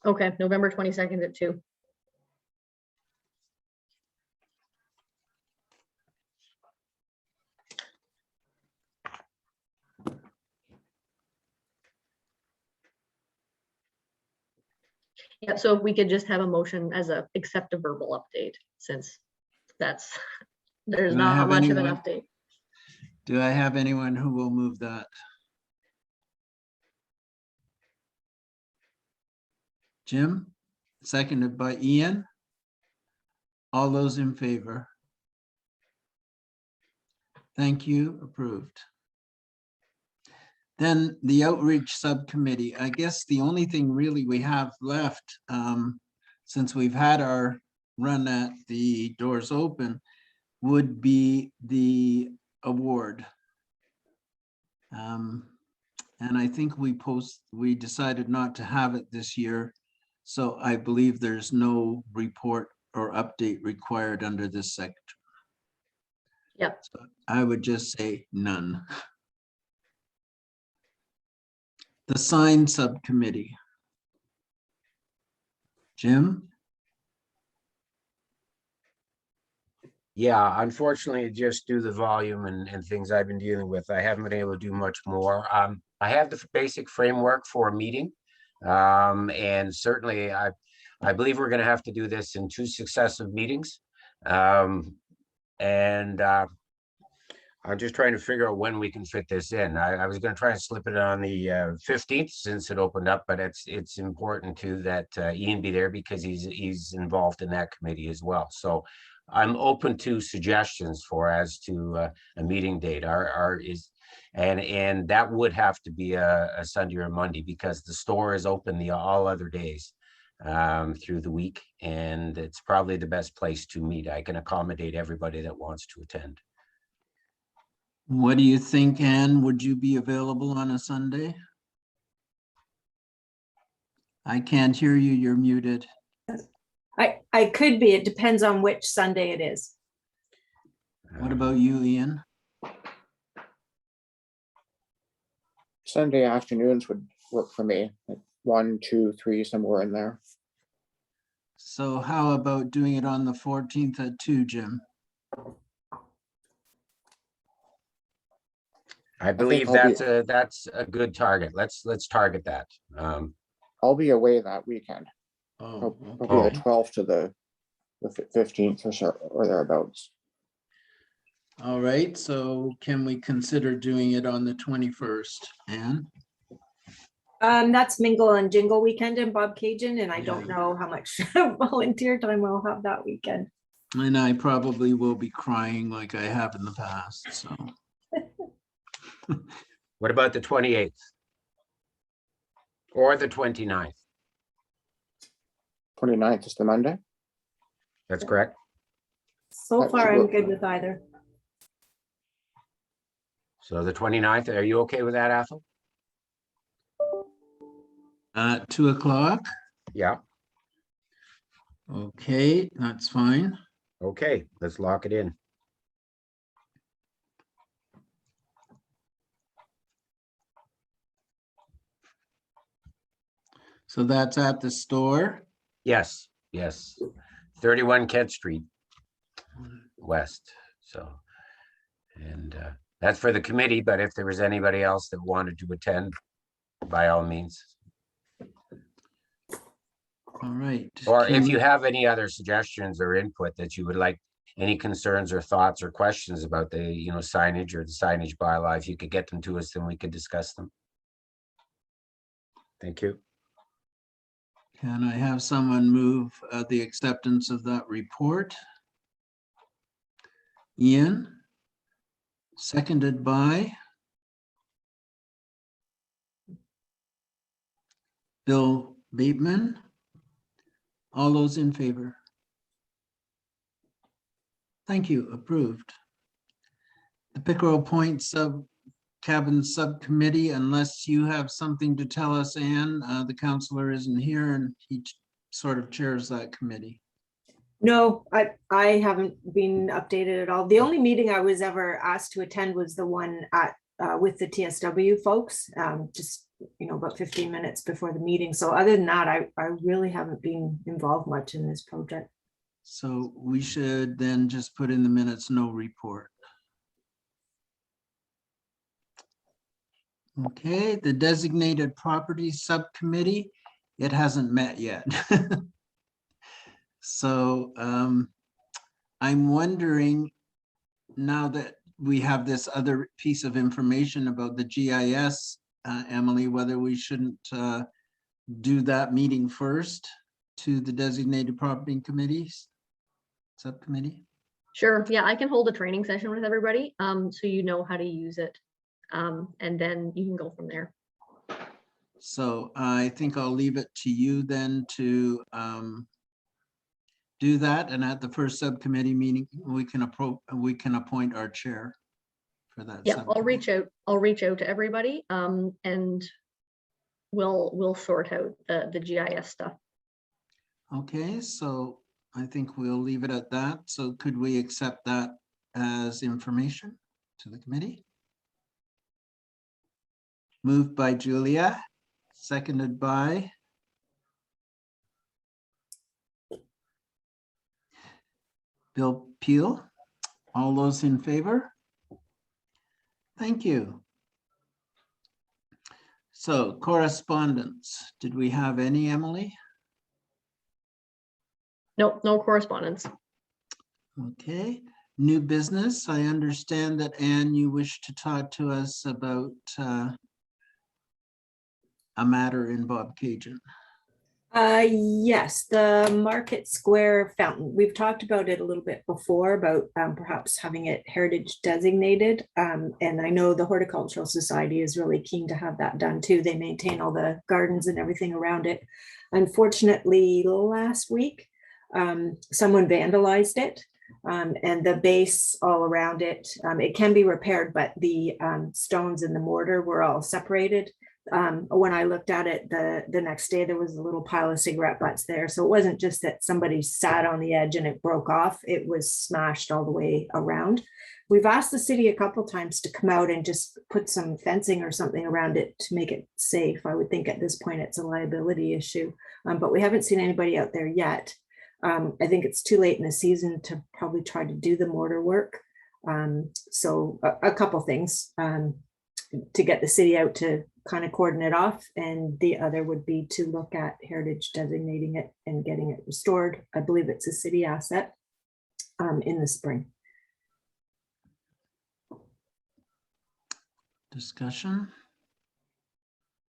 Okay, November 22nd at 2. Yeah, so if we could just have a motion as a accept a verbal update, since there's Do I not have much of an anyone? update. Do I have anyone who will move that? Jim, seconded by Ian. All those in favor? Thank you, approved. Then the outreach subcommittee, I guess the only thing really we have left, since we've had our run at the doors open, would be the award. And I think we decided not to have it this year. So I believe there's no report or update required under this sector. Yep. So I would just say none. The sign subcommittee. Jim? Yeah, unfortunately, just due to the volume and things I've been dealing with, I haven't been able to do much more. I have the basic framework for a meeting. And certainly I believe we're going to have to do this in 2 successive meetings. I'm just trying to figure out when we can fit this in. I was going to try and slip it on the 15th since it opened up, but it's important too that Ian be there because he's involved in that committee as well. So I'm open to suggestions as to a meeting date. And that would have to be a Sunday or Monday because the store is open all other days through the week, and it's probably the best place to meet. I can accommodate everybody that wants to attend. What do you think, Anne? Would you be available on a Sunday? I can't hear you. You're muted. I could be, it depends on which Sunday it is. What about you, Ian? Sunday afternoons would work for me, like 1, 2, 3, somewhere in there. So how about doing it on the 14th at 2, Jim? I believe I'll that's a good target. Let's target that. I'll be away that weekend. Oh, Probably the 12th to the 15th or thereabouts. all right. So can we consider doing it on the 21st, Anne? That's Mingle and Jingle weekend in Bob Cajun, and I don't know how much volunteer time I'll have that weekend. And I probably will be crying like I have in the past, so. What about the 28th? Or the 29th? 29th is the Monday. That's correct. So That far, should I'm work. good with either. So the 29th, are you okay with that, Athol? 2 o'clock, Yeah, okay, that's fine. okay, let's lock it in. So that's at the store. Yes, yes. 31 Kent Street West, so. And that's for the committee, but if there was anybody else that wanted to attend, by all means. All right. Or Can if we- you have any other suggestions or input that you would like, any concerns or thoughts or questions about the, signage or the signage bylaw, if you could get them to us, then we could discuss them. Thank you. Can I have someone move the acceptance of that report? Ian? Seconded by? Bill Bateman? All those in favor? Thank you, approved. The Pickerel Point Cabin Subcommittee, unless you have something to tell us, Anne, the counselor isn't here and he sort of chairs that committee. No, I haven't been updated at all. The only meeting I was ever asked to attend was the one at with the TSW folks, just about 15 minutes before the meeting. So other than that, I really haven't been involved much in this project. So we should then just put in the minutes, no report. Okay, the Designated Property Subcommittee, it hasn't met yet. So I'm wondering, now that we have this other piece of information about the GIS, Emily, whether we shouldn't do that meeting first to the Designated Property Committees Subcommittee? Sure, yeah, I can hold a training session with everybody, so you know how to use it. And then you can go from there. So I think I'll leave it to you then to do that, and at the first subcommittee meeting, we can appoint our chair for that. Yeah, I'll reach out to everybody, and we'll sort out the GIS stuff. Okay, so I think we'll leave it at that. So could we accept that as information to the committee? Moved by Julia, seconded by Bill Peel. All those in favor? Thank you. So correspondence, did we have any, Emily? Nope, no correspondence. Okay, new business. I understand that, Anne, you wish to talk to us about a matter in Bob Cajun. Yes, the Market Square fountain. We've talked about it a little bit before about perhaps having it heritage designated. And I know the Horticultural Society is really keen to have that done too. They maintain all the gardens and everything around it. Unfortunately, last week, someone vandalized it. And the base all around it, it can be repaired, but the stones and the mortar were all separated. When I looked at it the next day, there was a little pile of cigarette butts there. So it wasn't just that somebody sat on the edge and it broke off, it was smashed all the way around. We've asked the city a couple times to come out and just put some fencing or something around it to make it safe. I would think at this point it's a liability issue, but we haven't seen anybody out there yet. I think it's too late in the season to probably try to do the mortar work. So a couple things to get the city out to kind of cordon it off, and the other would be to look at heritage designating it and getting it restored. I believe it's a city asset in the spring. Discussion?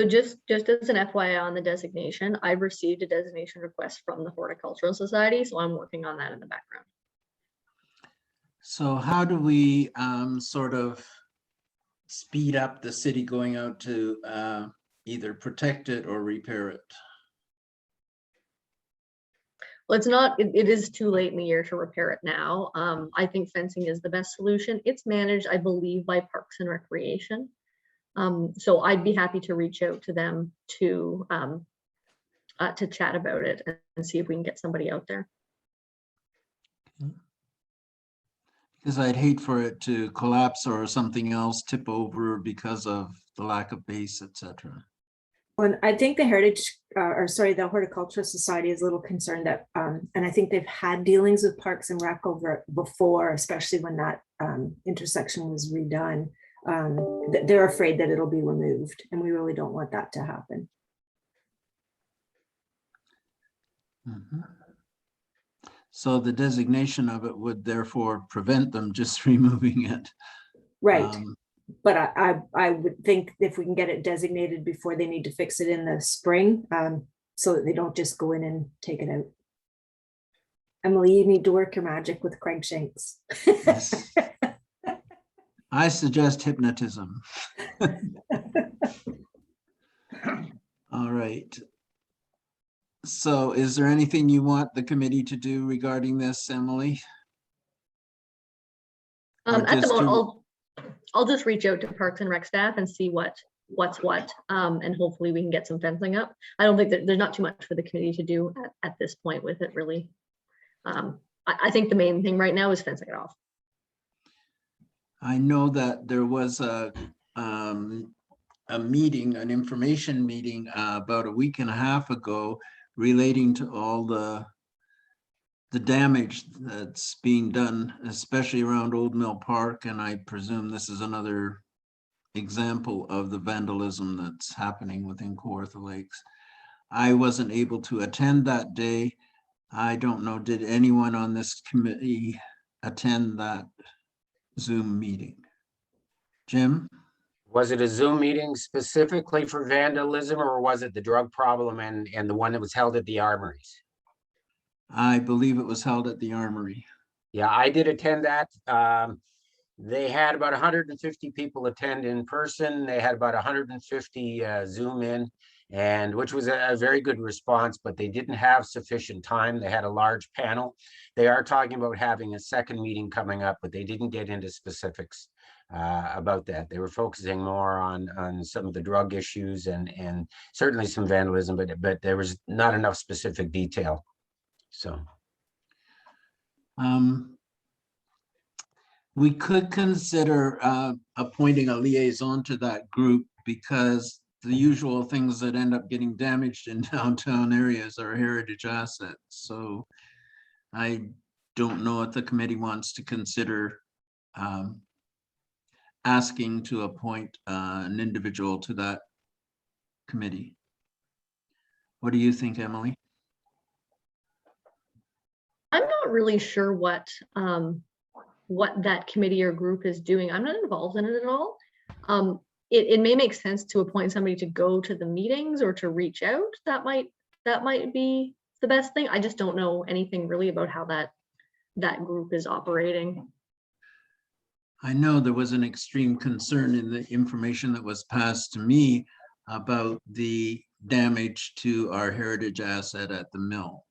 So just as an FYI on the designation, I've received a designation request from the Horticultural Society, so I'm working on that in the background. So how do we sort of speed up the city going out to either protect it or repair it? Well, it's not, it is too late in the year to repair it now. I think fencing is the best solution. It's managed, I believe, by Parks and Recreation. So I'd be happy to reach out to them to chat about it and see if we can get somebody out there. Because I'd hate for it to collapse or something else tip over because of the lack of base, etc. Well, I think the the Horticultural Society is a little concerned that, and I think they've had dealings with Parks and Rec over it before, especially when that intersection was redone. They're afraid that it'll be removed, and we really don't want that to happen. Mhm. So the designation of it would therefore prevent them just removing it. Right. But I would think if we can get it designated before they need to fix it in the spring, so that they don't just go in and take it out. Emily, you need to work your magic with Craig Shanks. Yes. I suggest hypnotism. All right. So is there anything you want the committee to do regarding this, Emily? Or At the just moment, I'll just reach out to Parks and Rec staff and see what's what, and hopefully we can get some fencing up. I don't think that there's not too much for the committee to do at this point with it, really. I think the main thing right now is fencing it off. I know that there was a meeting, an information meeting about a week and a half ago relating to all the damage that's being done, especially around Old Mill Park. And I presume this is another example of the vandalism that's happening within Kawartha Lakes. I wasn't able to attend that day. I don't know, did anyone on this committee attend that Zoom meeting? Jim? Was it a Zoom meeting specifically for vandalism, or was it the drug problem and the one that was held at the armories? I believe it was held at the Armory. Yeah, I did attend that. They had about 150 people attend in person. They had about 150 Zoom in, and which was a very good response, but they didn't have sufficient time. They had a large panel. They are talking about having a second meeting coming up, but they didn't get into specifics about that. They were focusing more on some of the drug issues and certainly some vandalism, but there was not enough specific detail. So we could consider appointing a liaison to that group, because the usual things that end up getting damaged in downtown areas are heritage assets. So I don't know if the committee wants to consider asking to appoint an individual to that committee. What do you think, Emily? I'm not really sure what that committee or group is doing. I'm not involved in it at all. It may make sense to appoint somebody to go to the meetings or to reach out. That might be the best thing. I just don't know anything really about how that group is operating. I know there was an extreme concern in the information that was passed to me about the damage to our heritage asset at the mill.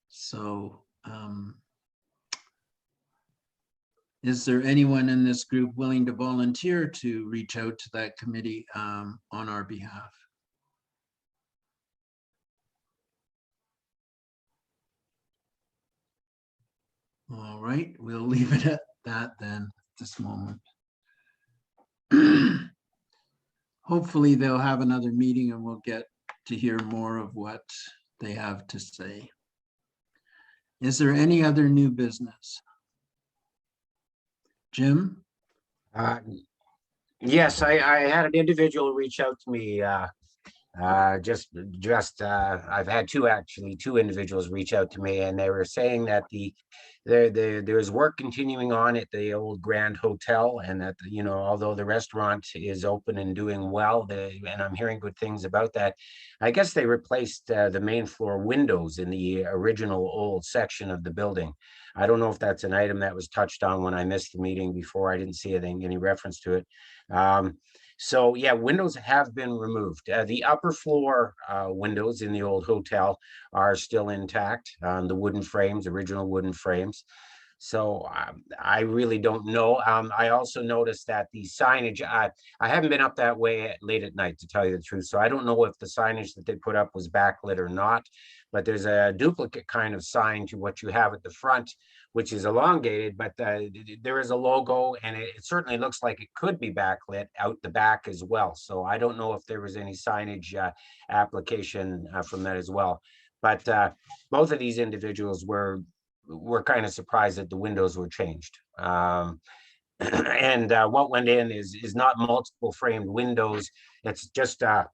So is there anyone in this group willing to volunteer to reach out to that committee on our behalf? All right, we'll leave it at that then at this moment. Hopefully they'll have another meeting and we'll get to hear more of what they have to say. Is there any other new business? Jim? yes, I had an individual reach out to me I've had two individuals reach out to me, and they were saying that there's work continuing on at the old Grand Hotel, and that, although the restaurant is open and doing well, and I'm hearing good things about that. I guess they replaced the main floor windows in the original old section of the building. I don't know if that's an item that was touched on when I missed the meeting before. I didn't see any reference to it. So yeah, windows have been removed. The upper floor windows in the old hotel are still intact, the wooden frames, original wooden frames. So I really don't know. I also noticed that the signage, I haven't been up that way late at night, to tell you the truth. So I don't know if the signage that they put up was backlit or not, but there's a duplicate kind of sign to what you have at the front, which is elongated, but there is a logo, and it certainly looks like it could be backlit out the back as well. So I don't know if there was any signage application from that as well. But both of these individuals were kind of surprised that the windows were changed. And what went in is not multiple framed windows. It's just a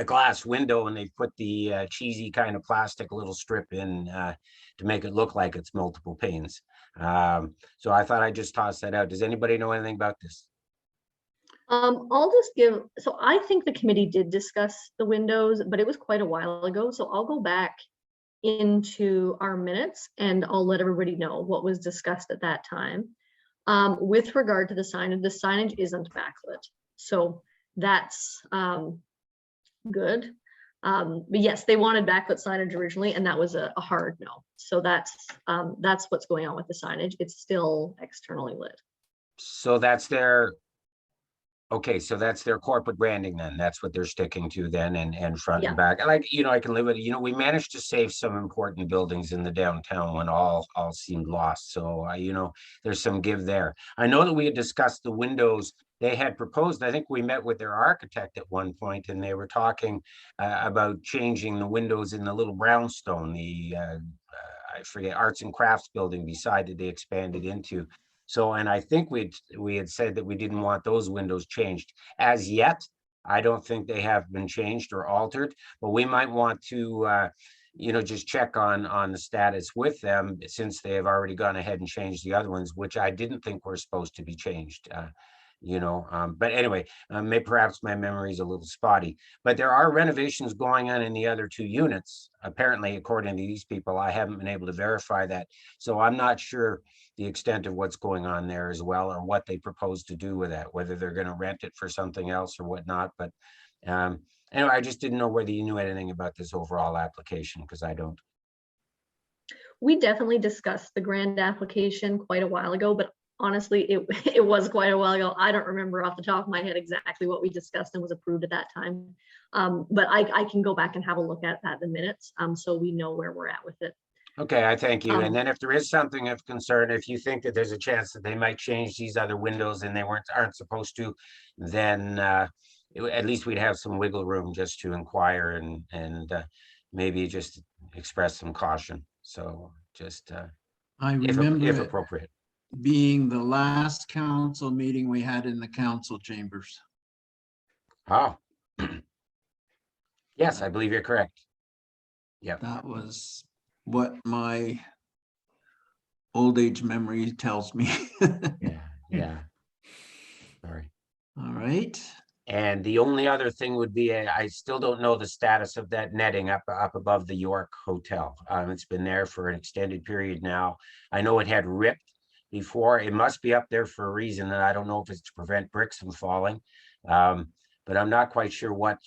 glass window, and they put the cheesy kind of plastic little strip in to make it look like it's multiple panes. So I thought I'd just toss that out. Does anybody know anything about this? I'll just give, so I think the committee did discuss the windows, but it was quite a while ago. So I'll go back into our minutes and I'll let everybody know what was discussed at that time. With regard to the signage isn't backlit. So that's good. But yes, they wanted backlit signage originally, and that was a hard no. So that's what's going on with the signage. It's still externally lit. So that's their, okay, so that's their corporate branding then. That's what they're sticking to then, and front Yeah. and back. Like, I can live with it. We managed to save some important buildings in the downtown when all seemed lost. So, there's some give there. I know that we had discussed the windows. They had proposed, I think we met with their architect at one point, and they were talking about changing the windows in the little brownstone, I forget, arts and crafts building beside that they expanded into. So, and I think we had said that we didn't want those windows changed. As yet, I don't think they have been changed or altered, but we might want to just check on the status with them, since they have already gone ahead and changed the other ones, which I didn't think were supposed to be changed. But anyway, maybe perhaps my memory is a little spotty, but there are renovations going on in the other two units. Apparently, according to these people, I haven't been able to verify that. So I'm not sure the extent of what's going on there as well, or what they propose to do with that, whether they're going to rent it for something else or whatnot. But anyway, I just didn't know whether you knew anything about this overall application, because I don't. We definitely discussed the grant application quite a while ago, but honestly, it was quite a while ago. I don't remember off the top of my head exactly what we discussed and was approved at that time. But I can go back and have a look at that in the minutes, so we know where we're at with it. Okay, I thank you. And then if there is something of concern, if you think that there's a chance that they might change these other windows and they aren't supposed to, then at least we'd have some wiggle room just to inquire and maybe just express some caution. So just I if remember it appropriate. being the last council meeting we had in the council chambers. Oh. Yes, I believe you're correct. Yeah. That was what my old age memory tells me. Yeah. Sorry. All right. And the only other thing would be, I still don't know the status of that netting up above the York Hotel. It's been there for an extended period now. I know it had ripped before. It must be up there for a reason, and I don't know if it's to prevent bricks from falling. But I'm not quite sure what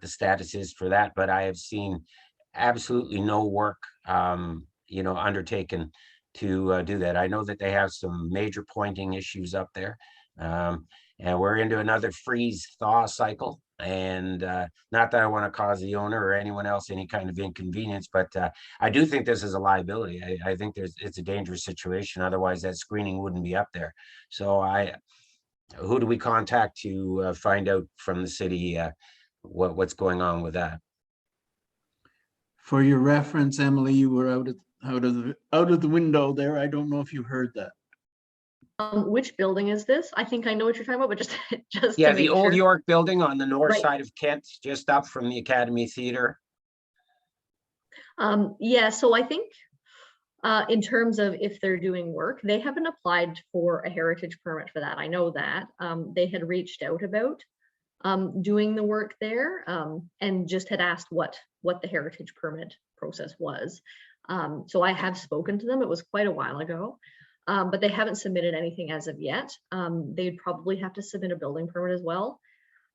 the status is for that. But I have seen absolutely no work, undertaken to do that. I know that they have some major pointing issues up there. And we're into another freeze thaw cycle. And not that I want to cause the owner or anyone else any kind of inconvenience, but I do think this is a liability. I think it's a dangerous situation. Otherwise, that screening wouldn't be up there. So who do we contact to find out from the city what's going on with that? For your reference, Emily, you were out of the window there. I don't know if you heard that. Which building is this? I think I know what you're talking about, but just just Yeah, to the make old sure. York building on the north Right. side of Kent, just up from the Academy Theater. Yeah, so I think in terms of if they're doing work, they haven't applied for a heritage permit for that. I know that. They had reached out about doing the work there and just had asked what the heritage permit process was. So I have spoken to them. It was quite a while ago, but they haven't submitted anything as of yet. They'd probably have to submit a building permit as well.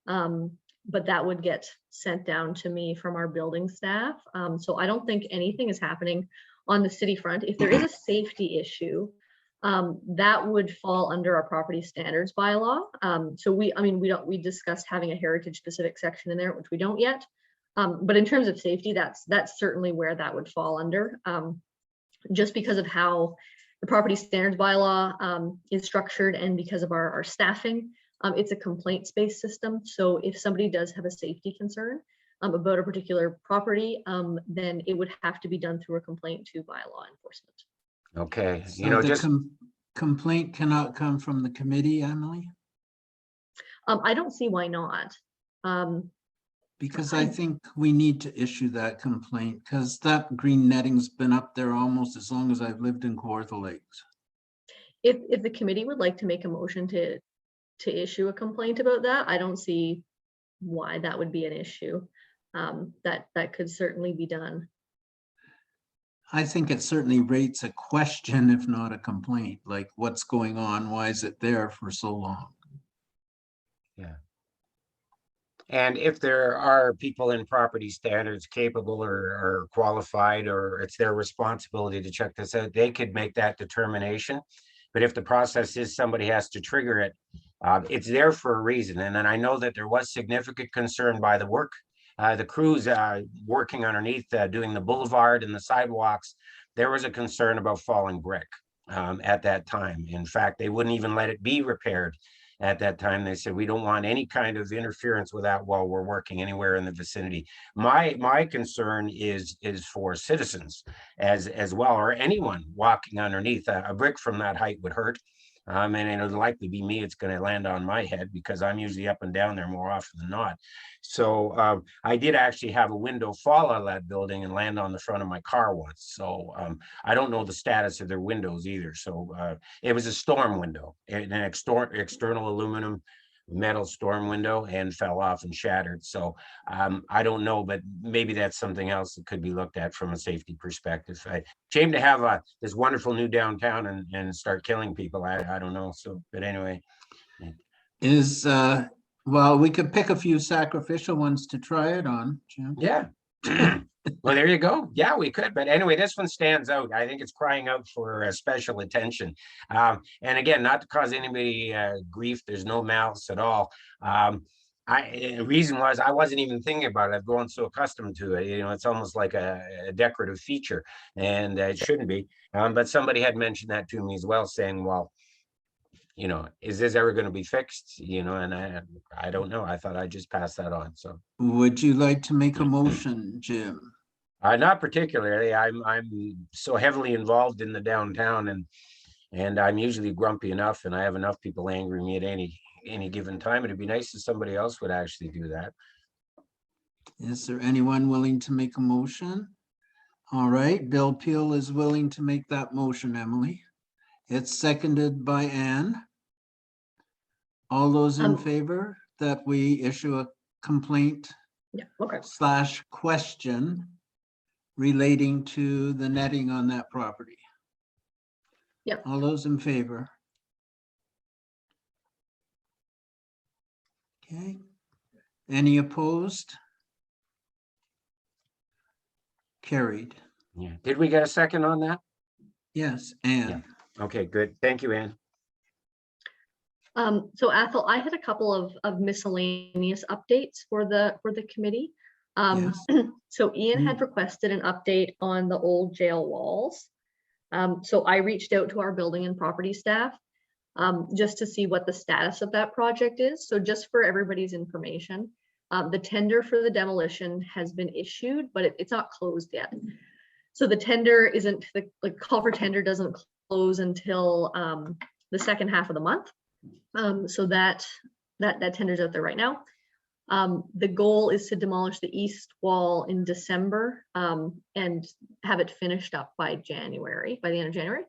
But that would get sent down to me from our building staff. So I don't think anything is happening on the city front. If there is a safety issue, that would fall under our property standards bylaw. So we discussed having a heritage specific section in there, which we don't yet. But in terms of safety, that's certainly where that would fall under, just because of how the property standards bylaw is structured and because of our staffing. It's a complaints-based system. So if somebody does have a safety concern about a particular property, then it would have to be done through a complaint to bylaw enforcement. Okay, So you know, the just, complaint cannot come from the committee, Emily? I don't see why not. Because I think we need to issue that complaint, because that green netting's been up there almost as long as I've lived in Kawartha Lakes. If the committee would like to make a motion to issue a complaint about that, I don't see why that would be an issue. That could certainly be done. I think it certainly rates a question, if not a complaint, like what's going on? Why is it there for so long? yeah. And if there are people in property standards capable or qualified, or it's their responsibility to check this out, they could make that determination. But if the process is somebody has to trigger it, it's there for a reason. And then I know that there was significant concern by the crews working underneath, doing the boulevard and the sidewalks. There was a concern about falling brick at that time. In fact, they wouldn't even let it be repaired at that time. They said, we don't want any kind of interference with that while we're working anywhere in the vicinity. My concern is for citizens as well, or anyone walking underneath. A brick from that height would hurt. And it'll likely be me. It's going to land on my head because I'm usually up and down there more often than not. So I did actually have a window fall out of that building and land on the front of my car once. So I don't know the status of their windows either. So it was a storm window, an external aluminum metal storm window, and fell off and shattered. So I don't know, but maybe that's something else that could be looked at from a safety perspective. Shame to have this wonderful new downtown and start killing people. I don't know. So, but anyway. Well, we could pick a few sacrificial ones to try it on, Jim. Yeah. Well, there you go. Yeah, we could. But anyway, this one stands out. I think it's crying out for special attention. And again, not to cause anybody grief. There's no malice at all. The reason was I wasn't even thinking about it. I've grown so accustomed to it. You know, it's almost like a decorative feature, and it shouldn't be. But somebody had mentioned that to me as well, saying, well, you know, is this ever going to be fixed? You know, and I don't know. I thought I'd just pass that on. So Would you like to make a motion, Jim? not particularly. I'm so heavily involved in the downtown, and I'm usually grumpy enough, and I have enough people angry at me at any given time. It'd be nice if somebody else would actually do that. Is there anyone willing to make a motion? All right, Bill Peel is willing to make that motion, Emily. It's seconded by Anne. All those in favor that we issue a complaint Yeah, okay. / question relating to the netting on that property? Yep. All those in favor? Okay. Any opposed? Carried. Yeah. Did we get a second on that? Yes, Anne. Okay, good. Thank you, Ann. So Athol, I had a couple of miscellaneous updates for the committee. Yes. So Ian had requested an update on the old jail walls. So I reached out to our building and property staff just to see what the status of that project is. So just for everybody's information, the tender for the demolition has been issued, but it's not closed yet. So the tender isn't, the call for tender doesn't close until the second half of the month. So that tender's out there right now. The goal is to demolish the east wall in December and have it finished up by January, by the end of January.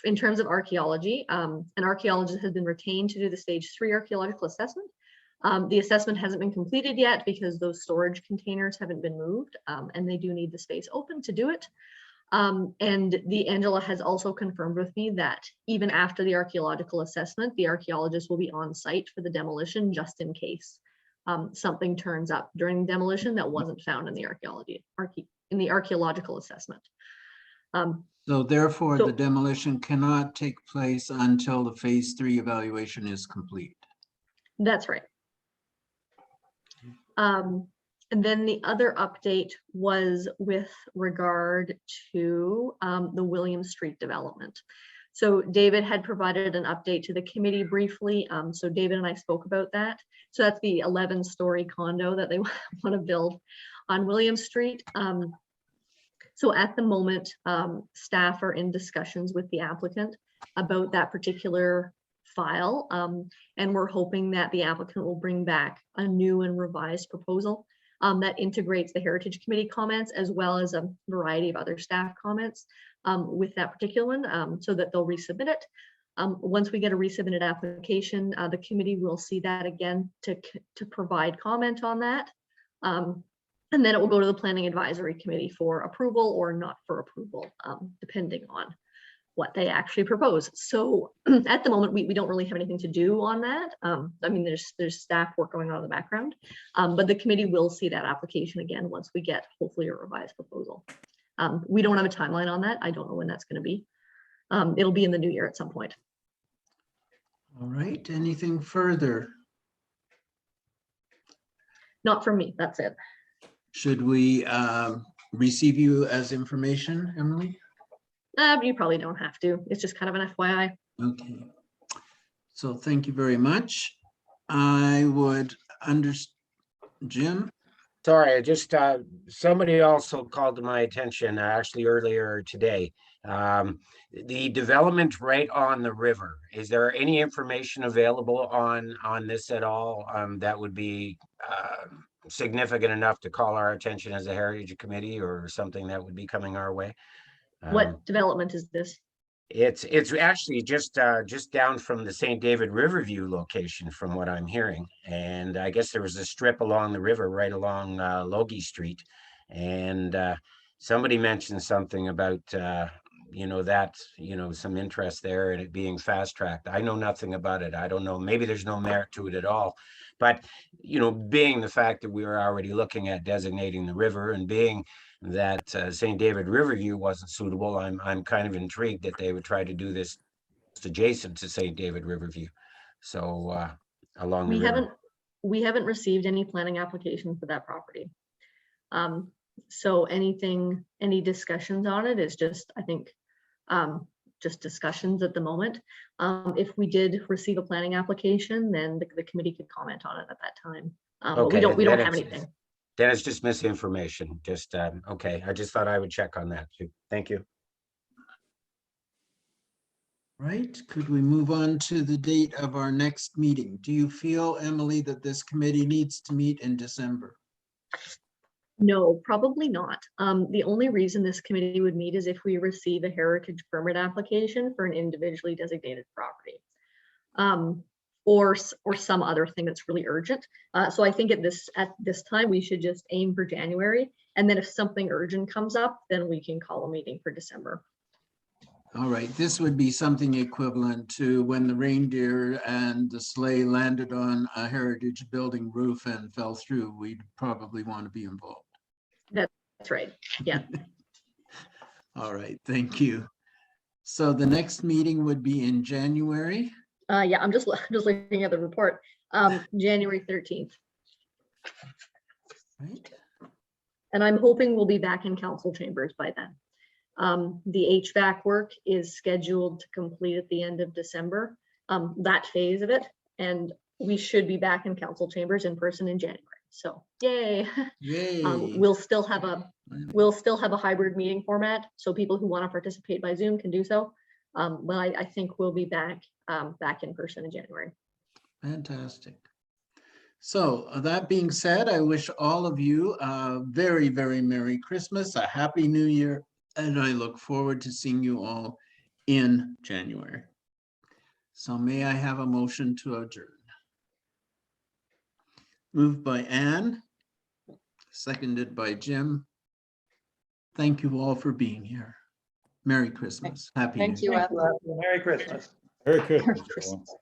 In terms of archaeology, an archaeologist has been retained to do the stage 3 archaeological assessment. The assessment hasn't been completed yet because those storage containers haven't been moved, and they do need the space open to do it. And Angela has also confirmed with me that even after the archaeological assessment, the archaeologist will be on site for the demolition just in case something turns up during demolition that wasn't found in the archaeological assessment. So therefore, So- the demolition cannot take place until the phase 3 evaluation is complete. That's right. And then the other update was with regard to the William Street development. So David had provided an update to the committee briefly. So David and I spoke about that. So that's the 11-story condo that they want to build on William Street. So at the moment, staff are in discussions with the applicant about that particular file. And we're hoping that the applicant will bring back a new and revised proposal that integrates the Heritage Committee comments as well as a variety of other staff comments with that particular one, so that they'll resubmit it. Once we get a resubmitted application, the committee will see that again to provide comment on that. And then it will go to the Planning Advisory Committee for approval or not for approval, depending on what they actually propose. So at the moment, we don't really have anything to do on that. I mean, there's staff work going on in the background, but the committee will see that application again once we get hopefully a revised proposal. We don't have a timeline on that. I don't know when that's going to be. It'll be in the new year at some point. All right, anything further? Not from me, that's it. Should we receive you as information, Emily? You probably don't have to. It's just kind of an FYI. Okay. So thank you very much. I would Jim? Sorry, I just, somebody also called to my attention, actually earlier today. The development right on the river, is there any information available on this at all that would be significant enough to call our attention as a Heritage Committee or something that would be coming our way? What development is this? It's actually just down from the St. David Riverview location, from what I'm hearing. And I guess there was a strip along the river right along Logie Street. And somebody mentioned something about, some interest there and it being fast tracked. I know nothing about it. I don't know. Maybe there's no merit to it at all. But, being the fact that we were already looking at designating the river and being that St. David Riverview wasn't suitable, I'm kind of intrigued that they would try to do this adjacent to St. David Riverview. So along the river. We haven't received any planning application for that property. So any discussions on it is just, I think, just discussions at the moment. If we did receive a planning application, then the committee could comment on it at that time. But we don't have anything. Then it's just misinformation. Just, okay. I just thought I would check on that too. Thank you. Right, could we move on to the date of our next meeting? Do you feel, Emily, that this committee needs to meet in December? No, probably not. The only reason this committee would meet is if we receive a heritage permit application for an individually designated property. Or some other thing that's really urgent. So I think at this time, we should just aim for January. And then if something urgent comes up, then we can call a meeting for December. All right, this would be something equivalent to when the reindeer and the sleigh landed on a heritage building roof and fell through. We'd probably want to be involved. That's right, yeah. All right, thank you. So the next meeting would be in January. Yeah, I'm just looking at the report. January 13th. Right. And I'm hoping we'll be back in council chambers by then. The HVAC work is scheduled to complete at the end of December, that phase of it. And we should be back in council chambers in person in January. So yay. Yay. We'll still have a hybrid meeting format. So people who want to participate by Zoom can do so. But I think we'll be back in person in January. Fantastic. So that being said, I wish all of you a very, very Merry Christmas, a Happy New Year, and I look forward to seeing you all in January. So may I have a motion to adjourn? Moved by Anne, seconded by Jim. Thank you all for being here. Merry Christmas. Happy New Thank Year. you. Thank you, Ashley. Merry Christmas. Very good. Merry Christmas.